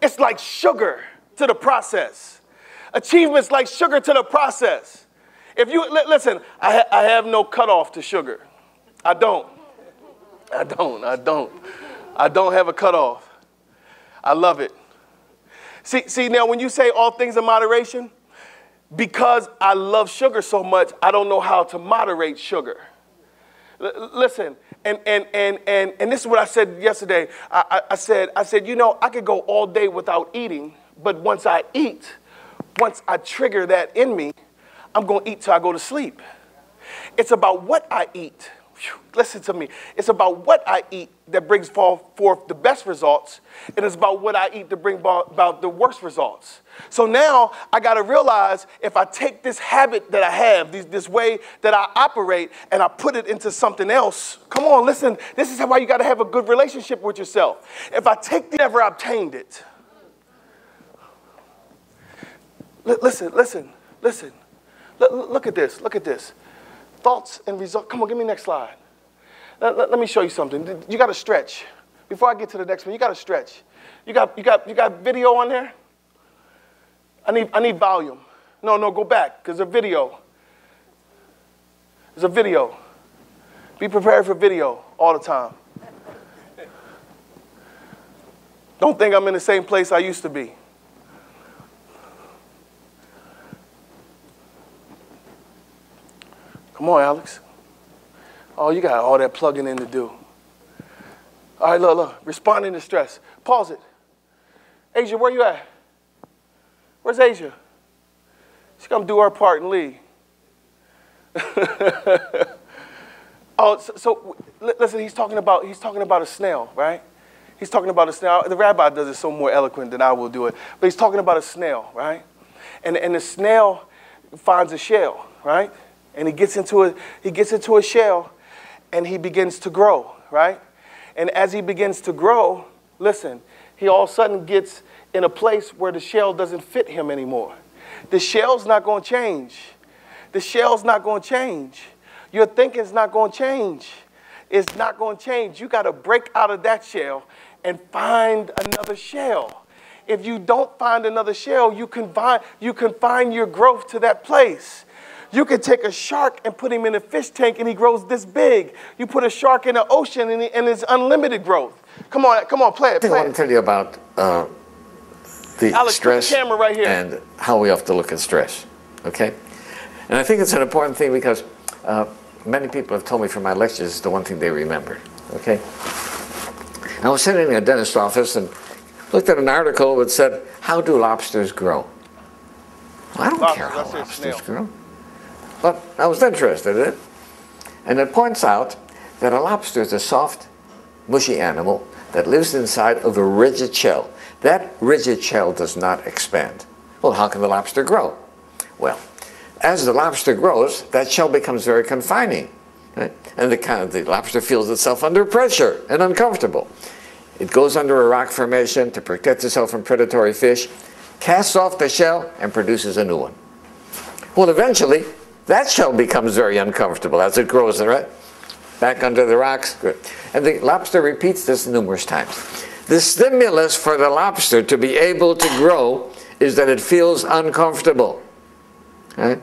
It's like sugar to the process. Achievement's like sugar to the process. If you, listen, I have no cutoff to sugar. I don't have a cutoff. I love it. See, now when you say all things in moderation, because I love sugar so much, I don't know how to moderate sugar. Listen, and this is what I said yesterday. I said, you know, I could go all day without eating, but once I eat, once I trigger that in me, I'm going to eat till I go to sleep. It's about what I eat. Listen to me. It's about what I eat that brings forth the best results. And it's about what I eat to bring about the worst results. So now I got to realize if I take this habit that I have, this way that I operate, and I put it into something else. Come on, listen. This is why you got to have a good relationship with yourself. If I take the never obtained it. Listen. Look at this. Thoughts and results. Come on, give me the next slide. Let me show you something. You got to stretch. Before I get to the next one, you got to stretch. You got video on there? I need volume. No, go back, because the video. There's a video. Be prepared for video all the time. Don't think I'm in the same place I used to be. Come on, Alex. Oh, you got all that plugging in to do. All right, look. Responding to stress. Pause it. Asia, where you at? Where's Asia? She's going to do her part and leave. Oh, so listen, he's talking about a snail, right? He's talking about a snail. The rabbi does it so more eloquent than I will do it. But he's talking about a snail, right? And the snail finds a shell, right? And he gets into a shell, and he begins to grow, right? And as he begins to grow, listen, he all of a sudden gets in a place where the shell doesn't fit him anymore. The shell's not going to change. The shell's not going to change. Your thinking's not going to change. It's not going to change. You got to break out of that shell and find another shell. If you don't find another shell, you confine your growth to that place. You can take a shark and put him in a fish tank and he grows this big. You put a shark in the ocean and it's unlimited growth. Come on, play it. I want to tell you about the Alex, stress put the camera right here. And how we have to look at stress, okay? And I think it's an important thing because many people have told me from my lectures it's the one thing they remember, okay? I was sitting in a dentist's office and looked at an article that said, how do lobsters grow? Well, I don't care how lobsters grow. But I was interested in it. And it points out that a lobster is a soft, mushy animal that lives inside of a rigid shell. That rigid shell does not expand. Well, how can the lobster grow? Well, as the lobster grows, that shell becomes very confining. Right? And the lobster feels itself under pressure and uncomfortable. It goes under a rock formation to protect itself from predatory fish, casts off the shell, and produces a new one. Well, eventually, that shell becomes very uncomfortable as it grows, right? Back under the rocks. Good. And the lobster repeats this numerous times. The stimulus for the lobster to be able to grow is that it feels uncomfortable. Right?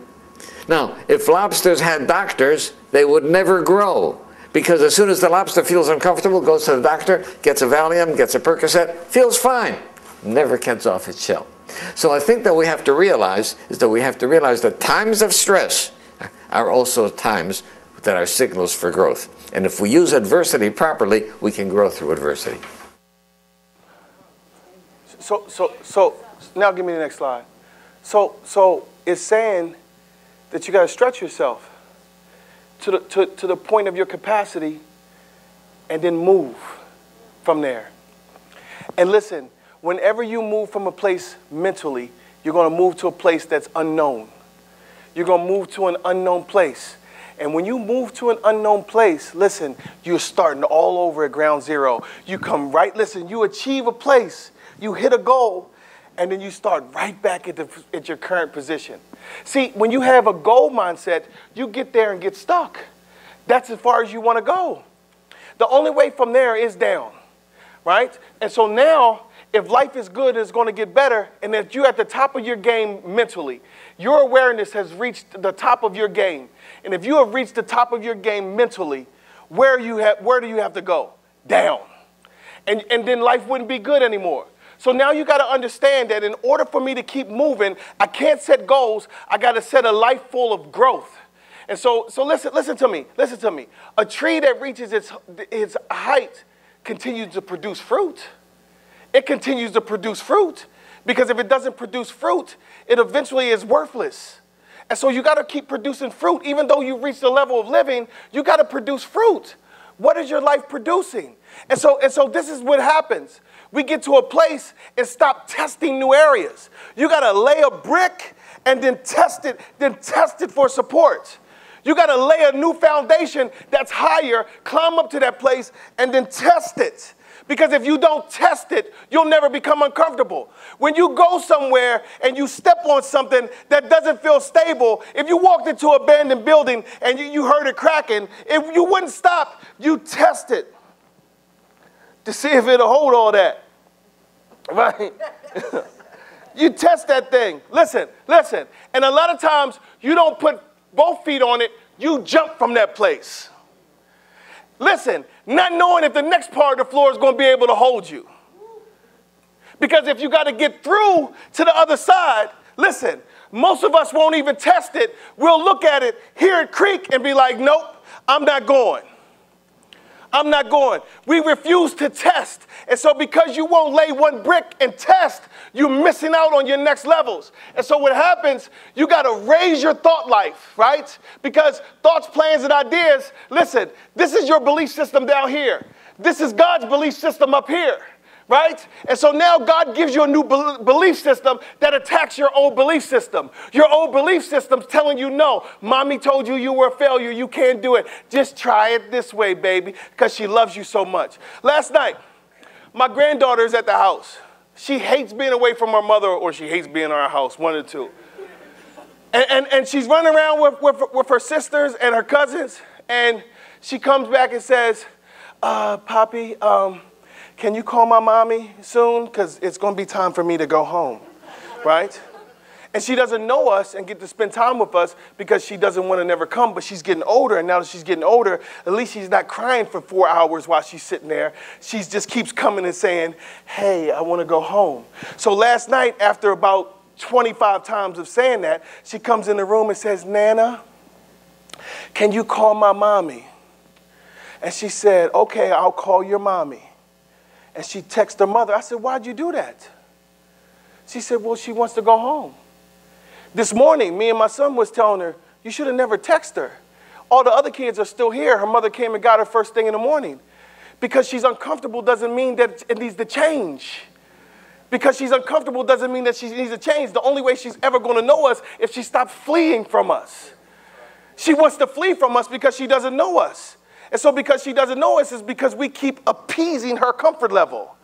Now, if lobsters had doctors, they would never grow. Because as soon as the lobster feels uncomfortable, goes to the doctor, gets a Valium, gets a Percocet, feels fine. Never gets off its shell. So I think that we have to realize that times of stress are also times that are signals for growth. And if we use adversity properly, we can grow through adversity. So now give me the next slide. So it's saying that you got to stretch yourself to the point of your capacity and then move from there. And listen, whenever you move from a place mentally, you're going to move to a place that's unknown. You're going to move to an unknown place. And when you move to an unknown place, listen, you're starting all over at ground zero. You come right, listen, you achieve a place, you hit a goal, and then you start right back at your current position. See, when you have a goal mindset, you get there and get stuck. That's as far as you want to go. The only way from there is down, right? And so now, if life is good, it's going to get better, and if you're at the top of your game mentally, your awareness has reached the top of your game. And if you have reached the top of your game mentally, where do you have to go? Down. And then life wouldn't be good anymore. So now you got to understand that in order for me to keep moving, I can't set goals. I got to set a life full of growth. And so listen to me. A tree that reaches its height continues to produce fruit. It continues to produce fruit. Because if it doesn't produce fruit, it eventually is worthless. And so you got to keep producing fruit. Even though you've reached the level of living, you got to produce fruit. What is your life producing? And so this is what happens. We get to a place and stop testing new areas. You got to lay a brick and then test it for support. You got to lay a new foundation that's higher, climb up to that place, and then test it. Because if you don't test it, you'll never become uncomfortable. When you go somewhere and you step on something that doesn't feel stable, if you walked into an abandoned building and you heard it cracking, if you wouldn't stop, you test it to see if it'll hold all that. Right? You test that thing. Listen. And a lot of times you don't put both feet on it, you jump from that place. Listen, not knowing if the next part of the floor is going to be able to hold you. Because if you got to get through to the other side, listen, most of us won't even test it. We'll look at it, hear it creak, and be like, nope, I'm not going. I'm not going. We refuse to test. And so because you won't lay one brick and test, you're missing out on your next levels. And so what happens, you got to raise your thought life, right? Because thoughts, plans, and ideas, listen, this is your belief system down here. This is God's belief system up here. Right? And so now God gives you a new belief system that attacks your old belief system. Your old belief system's telling you, no, mommy told you you were a failure. You can't do it. Just try it this way, baby, because she loves you so much. Last night, my granddaughter's at the house. She hates being away from her mother or she hates being in our house, one of the two. And she's running around with her sisters and her cousins. And she comes back and says, Poppy, can you call my mommy soon? Because it's going to be time for me to go home, right? And she doesn't know us and get to spend time with us because she doesn't want to never come, but she's getting older. And now that she's getting older, at least she's not crying for 4 hours while she's sitting there. She just keeps coming and saying, hey, I want to go home. So last night, after about 25 times of saying that, she comes in the room and says, Nana, can you call my mommy? And she said, okay, I'll call your mommy. And she texted her mother. I said, why'd you do that? She said, well, she wants to go home. This morning, me and my son was telling her, you should have never texted her. All the other kids are still here. Her mother came and got her first thing in the morning. Because she's uncomfortable doesn't mean that it needs to change. Because she's uncomfortable doesn't mean that she needs to change. The only way she's ever going to know us is if she stops fleeing from us. She wants to flee from us because she doesn't know us. And so because she doesn't know us is because we keep appeasing her comfort level.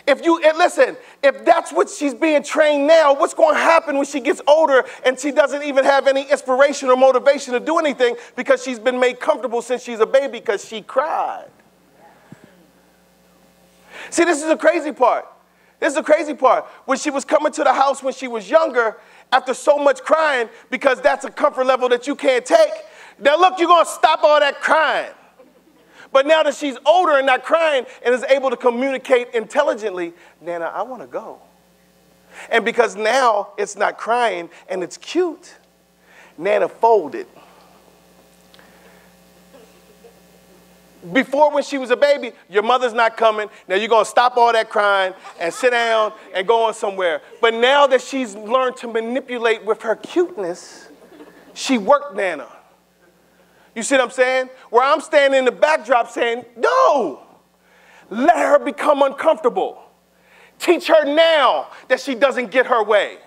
Listen, if that's what she's being trained now, what's going to happen when she gets older and she doesn't even have any inspiration or motivation to do anything because she's been made comfortable since she's a baby because she cried. See, this is the crazy part. This is the crazy part. When she was coming to the house when she was younger, after so much crying, because that's a comfort level that you can't take, now look, you're going to stop all that crying. But now that she's older and not crying and is able to communicate intelligently, Nana, I want to go. And because now it's not crying and it's cute, Nana folded. Before, when she was a baby, your mother's not coming. Now you're going to stop all that crying and sit down and go on somewhere. But now that she's learned to manipulate with her cuteness, she worked Nana. You see what I'm saying? Where I'm standing in the backdrop saying, no, let her become uncomfortable. Teach her now that she doesn't get her way.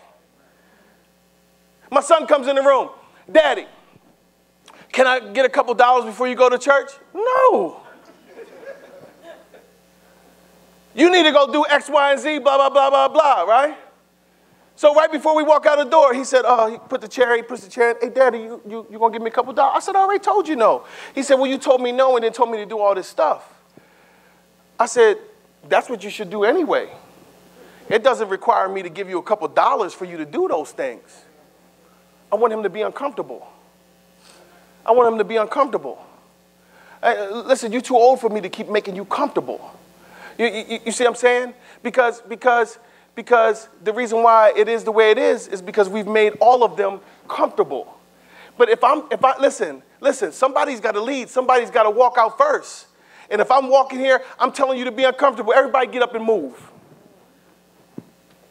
My son comes in the room. Daddy, can I get a couple dollars before you go to church? No. You need to go do X, Y, and Z, blah, blah, blah, blah, blah, right? So right before we walk out the door, he said, he puts the chair in. Hey, Daddy, you going to give me a couple dollars? I said, I already told you no. He said, well, you told me no and then told me to do all this stuff. I said, that's what you should do anyway. It doesn't require me to give you a couple dollars for you to do those things. I want him to be uncomfortable. I want him to be uncomfortable. Listen, you're too old for me to keep making you comfortable. You see what I'm saying? Because the reason why it is the way it is because we've made all of them comfortable. But listen, somebody's got to lead. Somebody's got to walk out first. And if I'm walking here, I'm telling you to be uncomfortable. Everybody get up and move.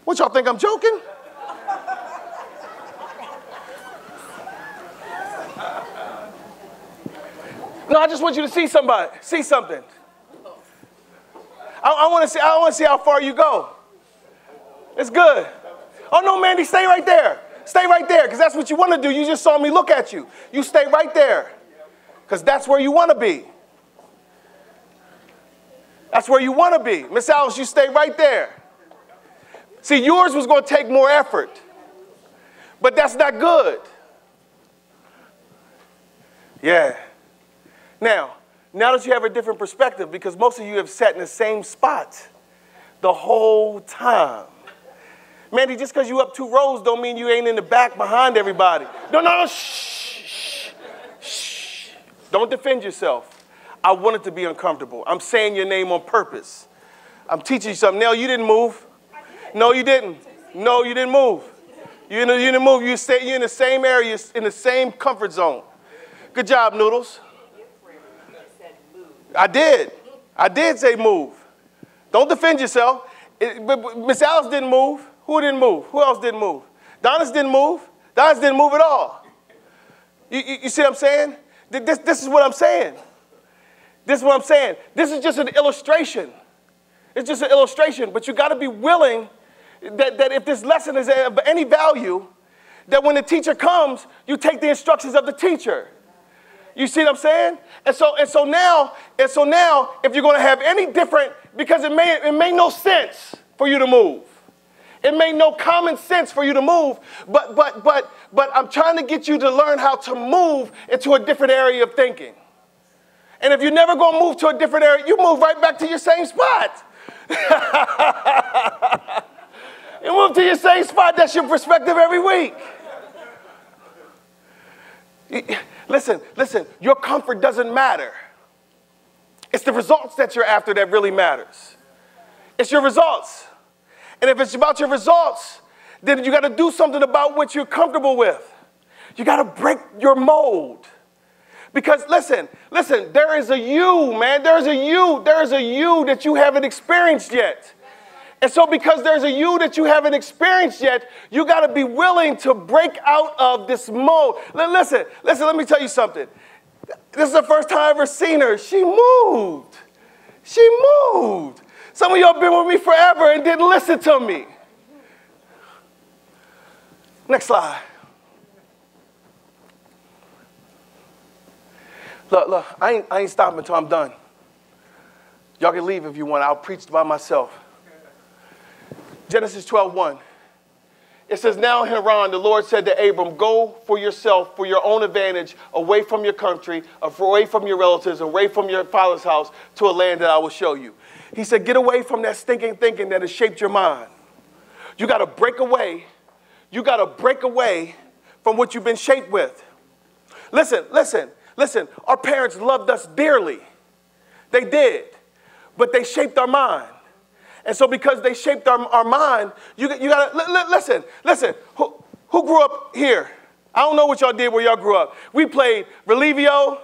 What, y'all think I'm joking? No, I just want you to see something. I want to see how far you go. It's good. Oh, no, Mandy, stay right there. Stay right there, because that's what you want to do. You just saw me look at you. You stay right there, because that's where you want to be. That's where you want to be. Miss Alice, you stay right there. See, yours was going to take more effort, but that's not good. Yeah. Now that you have a different perspective, because most of you have sat in the same spot the whole time. Mandy, just because you up 2 rows don't mean you ain't in the back behind everybody. No, shh. Don't defend yourself. I want it to be uncomfortable. I'm saying your name on purpose. I'm teaching you something. Nell, you didn't move. No, you didn't. No, you didn't move. You didn't move. You're in the same area, in the same comfort zone. Good job, Noodles. I did. I did say move. Don't defend yourself. Miss Alice didn't move. Who didn't move? Who else didn't move? Donis didn't move. Donis didn't move at all. You see what I'm saying? This is what I'm saying. This is what I'm saying. This is just an illustration. It's just an illustration. But you got to be willing that if this lesson is of any value, that when the teacher comes, you take the instructions of the teacher. You see what I'm saying? And so now, if you're going to have any different, because it made no sense for you to move. It made no common sense for you to move, but I'm trying to get you to learn how to move into a different area of thinking. And if you're never going to move to a different area, you move right back to your same spot. You move to your same spot. That's your perspective every week. Listen, your comfort doesn't matter. It's the results that you're after that really matters. It's your results. And if it's about your results, then you got to do something about what you're comfortable with. You got to break your mold. Because listen, there is a you, man. There is a you that you haven't experienced yet. And so because there's a you that you haven't experienced yet, you got to be willing to break out of this mold. Listen, let me tell you something. This is the first time I've ever seen her. She moved. She moved. Some of y'all been with me forever and didn't listen to me. Next slide. Look, I ain't stopping until I'm done. Y'all can leave if you want. I'll preach by myself. Genesis 12:1. It says, now in Haran, the Lord said to Abram, go for yourself, for your own advantage, away from your country, away from your relatives, away from your father's house, to a land that I will show you. He said, get away from that stinking thinking that has shaped your mind. You got to break away. You got to break away from what you've been shaped with. Listen. Our parents loved us dearly. They did. But they shaped our mind. And so because they shaped our mind, you got to, listen. Who grew up here? I don't know what y'all did where y'all grew up. We played Relivio.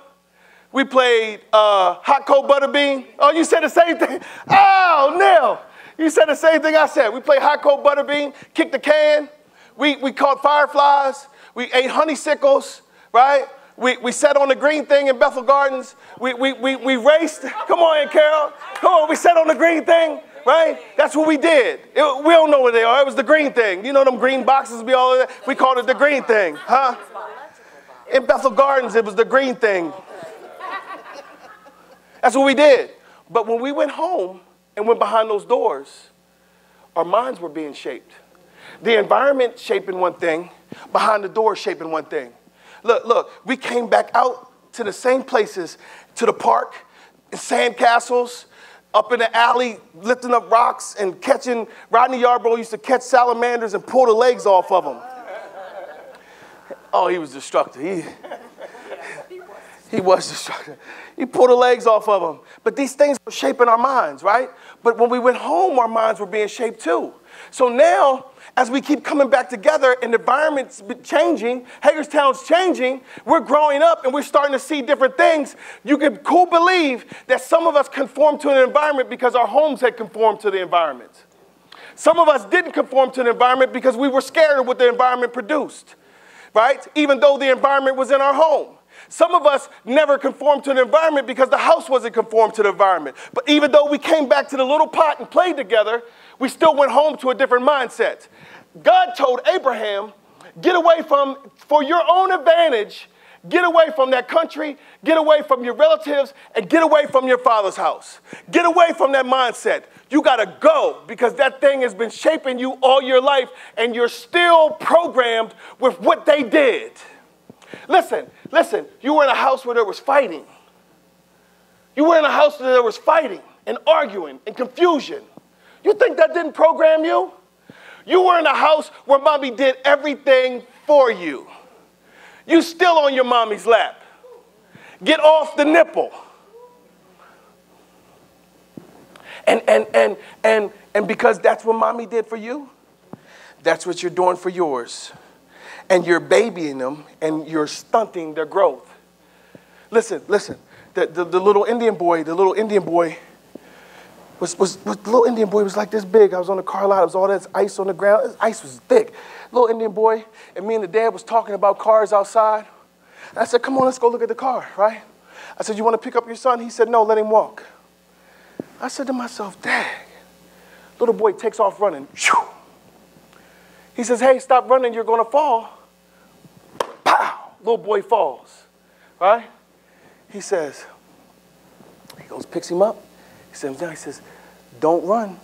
We played hot cold butterbean. Oh, you said the same thing? Oh, Neil, you said the same thing I said. We played hot cold butterbean, kicked the can. We caught fireflies. We ate honeysuckles, right? We sat on the green thing in Bethel Gardens. We raced. Come on in, Carol. Come on, we sat on the green thing, right? That's what we did. We don't know what they are. It was the green thing. You know them green boxes be all of that? We called it the green thing, huh? In Bethel Gardens, it was the green thing. That's what we did. But when we went home and went behind those doors, our minds were being shaped. The environment shaping one thing, behind the door shaping one thing. Look, we came back out to the same places, to the park, sand castles, up in the alley, lifting up rocks and catching. Rodney Yarbrough used to catch salamanders and pull the legs off of them. Oh, he was destructive. He was destructive. He pulled the legs off of them. But these things were shaping our minds, right? But when we went home, our minds were being shaped too. So now, as we keep coming back together and the environment's changing, Hagerstown's changing, we're growing up and we're starting to see different things. You can cool believe that some of us conform to an environment because our homes had conformed to the environment. Some of us didn't conform to the environment because we were scared of what the environment produced, right? Even though the environment was in our home. Some of us never conformed to the environment because the house wasn't conformed to the environment. But even though we came back to the little pot and played together, we still went home to a different mindset. God told Abraham, get away for your own advantage, get away from that country, get away from your relatives, and get away from your father's house. Get away from that mindset. You got to go because that thing has been shaping you all your life, and you're still programmed with what they did. Listen, you were in a house where there was fighting. You were in a house where there was fighting and arguing and confusion. You think that didn't program you? You were in a house where mommy did everything for you. You still on your mommy's lap. Get off the nipple. And because that's what mommy did for you, that's what you're doing for yours. And you're babying them and you're stunting their growth. Listen. The little Indian boy, was like this big. I was on the car lot. There was all this ice on the ground. This ice was thick. Little Indian boy, and me and the dad was talking about cars outside. And I said, come on, let's go look at the car, right? I said, you want to pick up your son? He said, no, let him walk. I said to myself, dang. Little boy takes off running. He says, hey, stop running, you're going to fall. Pow! Little boy falls, right? He says, he goes, picks him up. He says, don't run,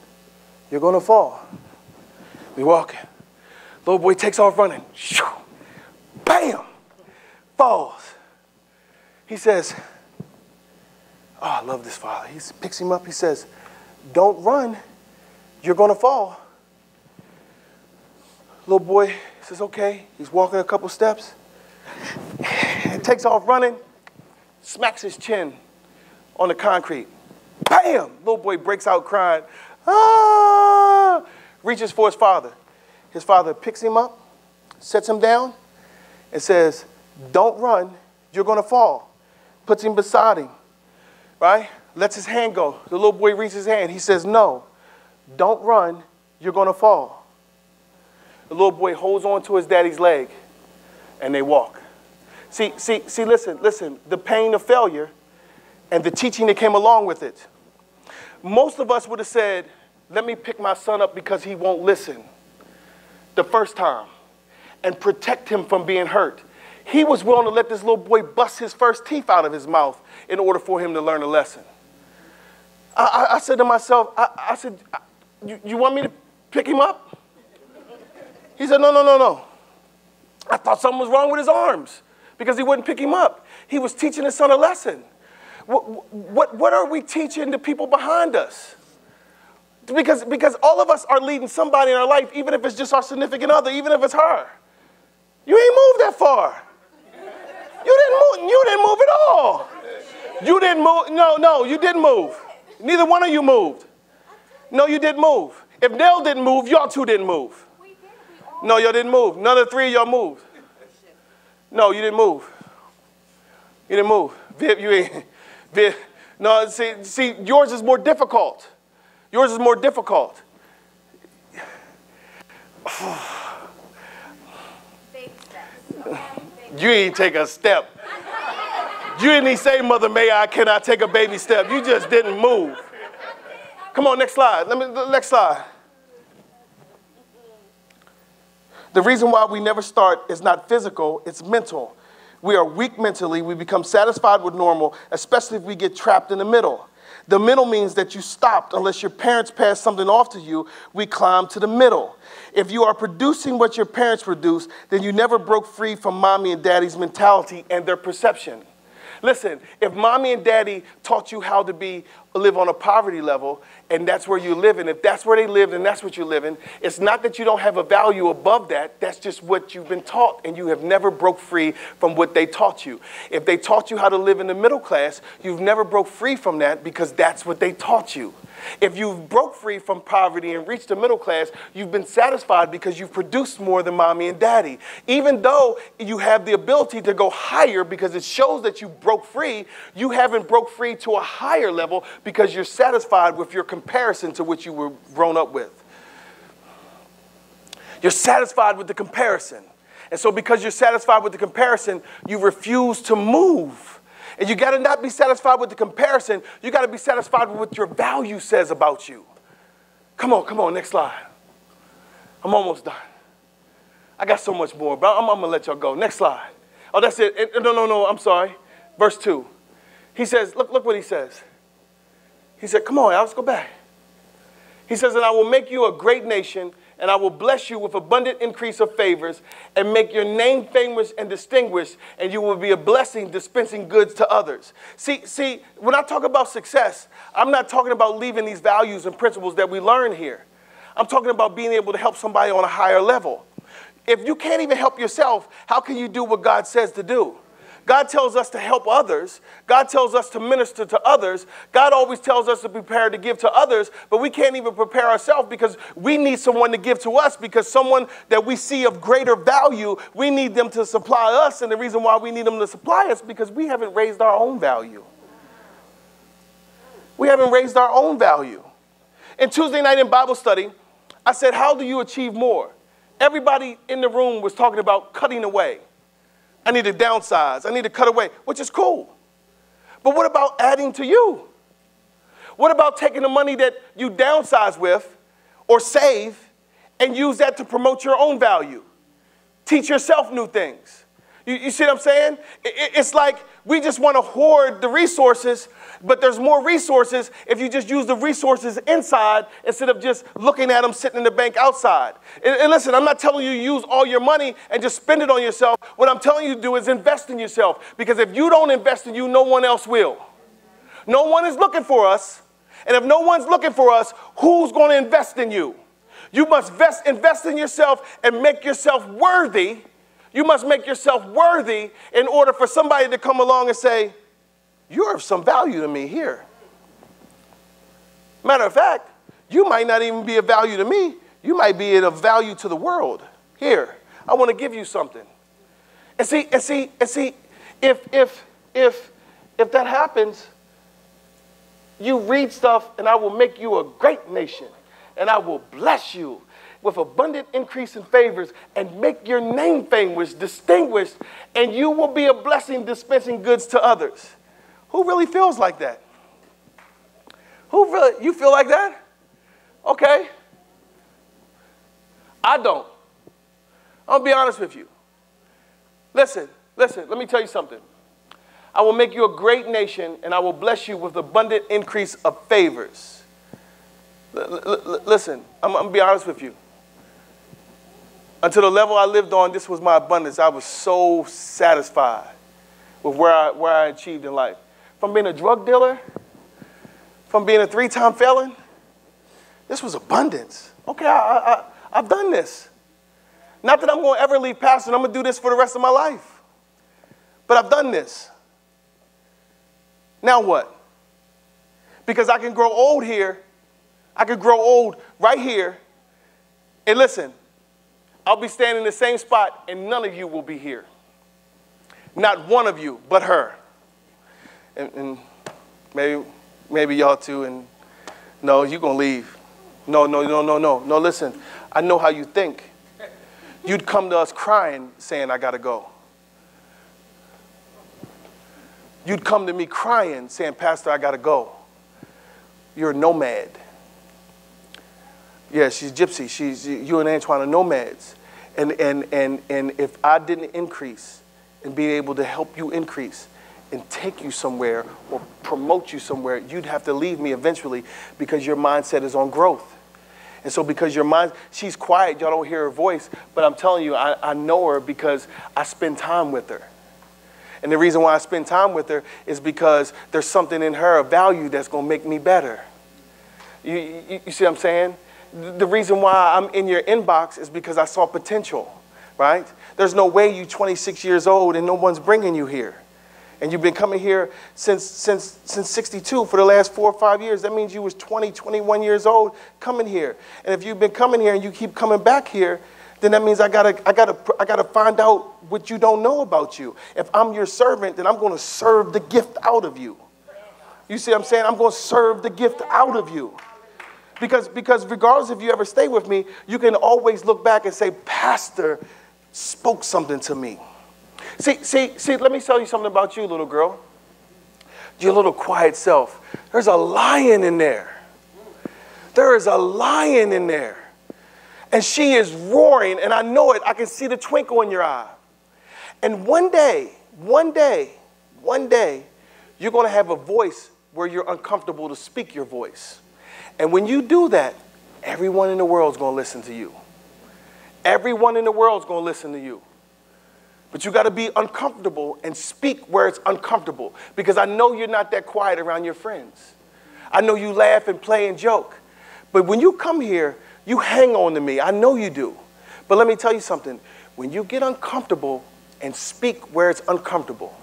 you're going to fall. We walking. Little boy takes off running. Bam! Falls. He says, oh, I love this father. He picks him up. He says, don't run, you're going to fall. Little boy says, okay. He's walking a couple steps. He takes off running, smacks his chin on the concrete. Bam! Little boy breaks out crying. Ah! Reaches for his father. His father picks him up, sets him down, and says, don't run, you're going to fall. Puts him beside him, right? Lets his hand go. The little boy reaches his hand. He says, no, don't run, you're going to fall. The little boy holds on to his daddy's leg, and they walk. See, listen, the pain of failure and the teaching that came along with it. Most of us would have said, let me pick my son up because he won't listen the first time and protect him from being hurt. He was willing to let this little boy bust his first teeth out of his mouth in order for him to learn a lesson. I said to myself, I said, you want me to pick him up? He said, no. I thought something was wrong with his arms because he wouldn't pick him up. He was teaching his son a lesson. What are we teaching the people behind us? Because all of us are leading somebody in our life, even if it's just our significant other, even if it's her. You ain't moved that far. You didn't move at all. You didn't move. No, you didn't move. Neither one of you moved. No, you didn't move. If Nell didn't move, y'all two didn't move. No, y'all didn't move. None of the three of y'all moved. No, you didn't move. You didn't move. Viv, you ain't. Viv, no, see, yours is more difficult. Yours is more difficult. You ain't take a step. You didn't even say, Mother May, I cannot take a baby step. You just didn't move. Come on, next slide. Next slide. The reason why we never start is not physical, it's mental. We are weak mentally. We become satisfied with normal, especially if we get trapped in the middle. The middle means that you stopped unless your parents passed something off to you. We climb to the middle. If you are producing what your parents produce, then you never broke free from mommy and daddy's mentality and their perception. Listen, if mommy and daddy taught you how to live on a poverty level, and that's where you live, and if that's where they lived and that's what you live in, it's not that you don't have a value above that. That's just what you've been taught, and you have never broke free from what they taught you. If they taught you how to live in the middle class, you've never broke free from that because that's what they taught you. If you've broke free from poverty and reached the middle class, you've been satisfied because you've produced more than mommy and daddy. Even though you have the ability to go higher because it shows that you broke free, you haven't broke free to a higher level because you're satisfied with your comparison to what you were grown up with. You're satisfied with the comparison. And so because you're satisfied with the comparison, you refuse to move. And you got to not be satisfied with the comparison. You got to be satisfied with what your value says about you. Come on, next slide. I'm almost done. I got so much more, but I'm going to let y'all go. Next slide. Oh, that's it. No, I'm sorry. Verse 2. He says, look what he says. He said, come on, Alex, go back. He says, and I will make you a great nation, and I will bless you with abundant increase of favors and make your name famous and distinguished, and you will be a blessing dispensing goods to others. See, when I talk about success, I'm not talking about leaving these values and principles that we learn here. I'm talking about being able to help somebody on a higher level. If you can't even help yourself, how can you do what God says to do? God tells us to help others. God tells us to minister to others. God always tells us to prepare to give to others, but we can't even prepare ourselves because we need someone to give to us, because someone that we see of greater value, we need them to supply us. And the reason why we need them to supply us because we haven't raised our own value. We haven't raised our own value. And Tuesday night in Bible study, I said, how do you achieve more? Everybody in the room was talking about cutting away. I need to downsize. I need to cut away, which is cool. But what about adding to you? What about taking the money that you downsize with or save and use that to promote your own value? Teach yourself new things. You see what I'm saying? It's like we just want to hoard the resources, but there's more resources if you just use the resources inside instead of just looking at them sitting in the bank outside. And listen, I'm not telling you to use all your money and just spend it on yourself. What I'm telling you to do is invest in yourself, because if you don't invest in you, no one else will. No one is looking for us. And if no one's looking for us, who's going to invest in you? You must invest in yourself and make yourself worthy. You must make yourself worthy in order for somebody to come along and say, you're of some value to me here. Matter of fact, you might not even be of value to me. You might be of value to the world. Here, I want to give you something. And see, if that happens, you read stuff, and I will make you a great nation, and I will bless you with abundant increase in favors and make your name famous, distinguished, and you will be a blessing dispensing goods to others. Who really feels like that? You feel like that? Okay. I don't. I'll be honest with you. Listen, let me tell you something. I will make you a great nation, and I will bless you with abundant increase of favors. Listen, I'm going to be honest with you. Until the level I lived on, this was my abundance. I was so satisfied with where I achieved in life. From being a drug dealer, from being a 3-time felon, this was abundance. Okay, I've done this. Not that I'm going to ever leave pastor, and I'm going to do this for the rest of my life. But I've done this. Now what? Because I can grow old here. I could grow old right here. And listen, I'll be standing in the same spot, and none of you will be here. Not one of you, but her. And maybe y'all too. And no, you're going to leave. No, listen, I know how you think. You'd come to us crying, saying, I got to go. You'd come to me crying, saying, Pastor, I got to go. You're a nomad. Yeah, she's gypsy. You and Antoine are nomads. And if I didn't increase and be able to help you increase and take you somewhere or promote you somewhere, you'd have to leave me eventually, because your mindset is on growth. And so because your mind, she's quiet, y'all don't hear her voice, but I'm telling you, I know her because I spend time with her. And the reason why I spend time with her is because there's something in her, a value that's going to make me better. You see what I'm saying? The reason why I'm in your inbox is because I saw potential, right? There's no way you're 26 years old and no one's bringing you here. And you've been coming here since 62 for the last 4 or 5 years. That means you was 20, 21 years old coming here. And if you've been coming here and you keep coming back here, then that means I gotta find out what you don't know about you. If I'm your servant, then I'm going to serve the gift out of you. You see what I'm saying? I'm going to serve the gift out of you. Because regardless if you ever stay with me, you can always look back and say, Pastor spoke something to me. See, let me tell you something about you, little girl. Your little quiet self. There's a lion in there. There is a lion in there. And she is roaring, and I know it. I can see the twinkle in your eye. And one day, you're going to have a voice where you're uncomfortable to speak your voice. And when you do that, everyone in the world is going to listen to you. Everyone in the world is going to listen to you. But you got to be uncomfortable and speak where it's uncomfortable, because I know you're not that quiet around your friends. I know you laugh and play and joke. But when you come here, you hang on to me. I know you do. But let me tell you something. When you get uncomfortable and speak where it's uncomfortable,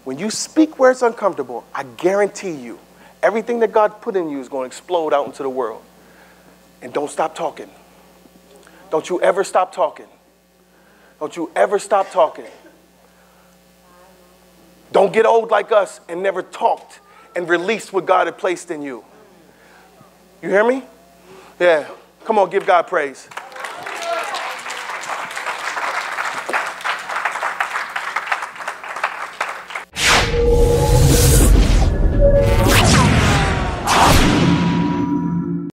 When you speak where it's uncomfortable, I guarantee you, everything that God put in you is going to explode out into the world. And don't stop talking. Don't you ever stop talking. Don't you ever stop talking. Don't get old like us and never talked and released what God had placed in you. You hear me? Yeah. Come on, give God praise.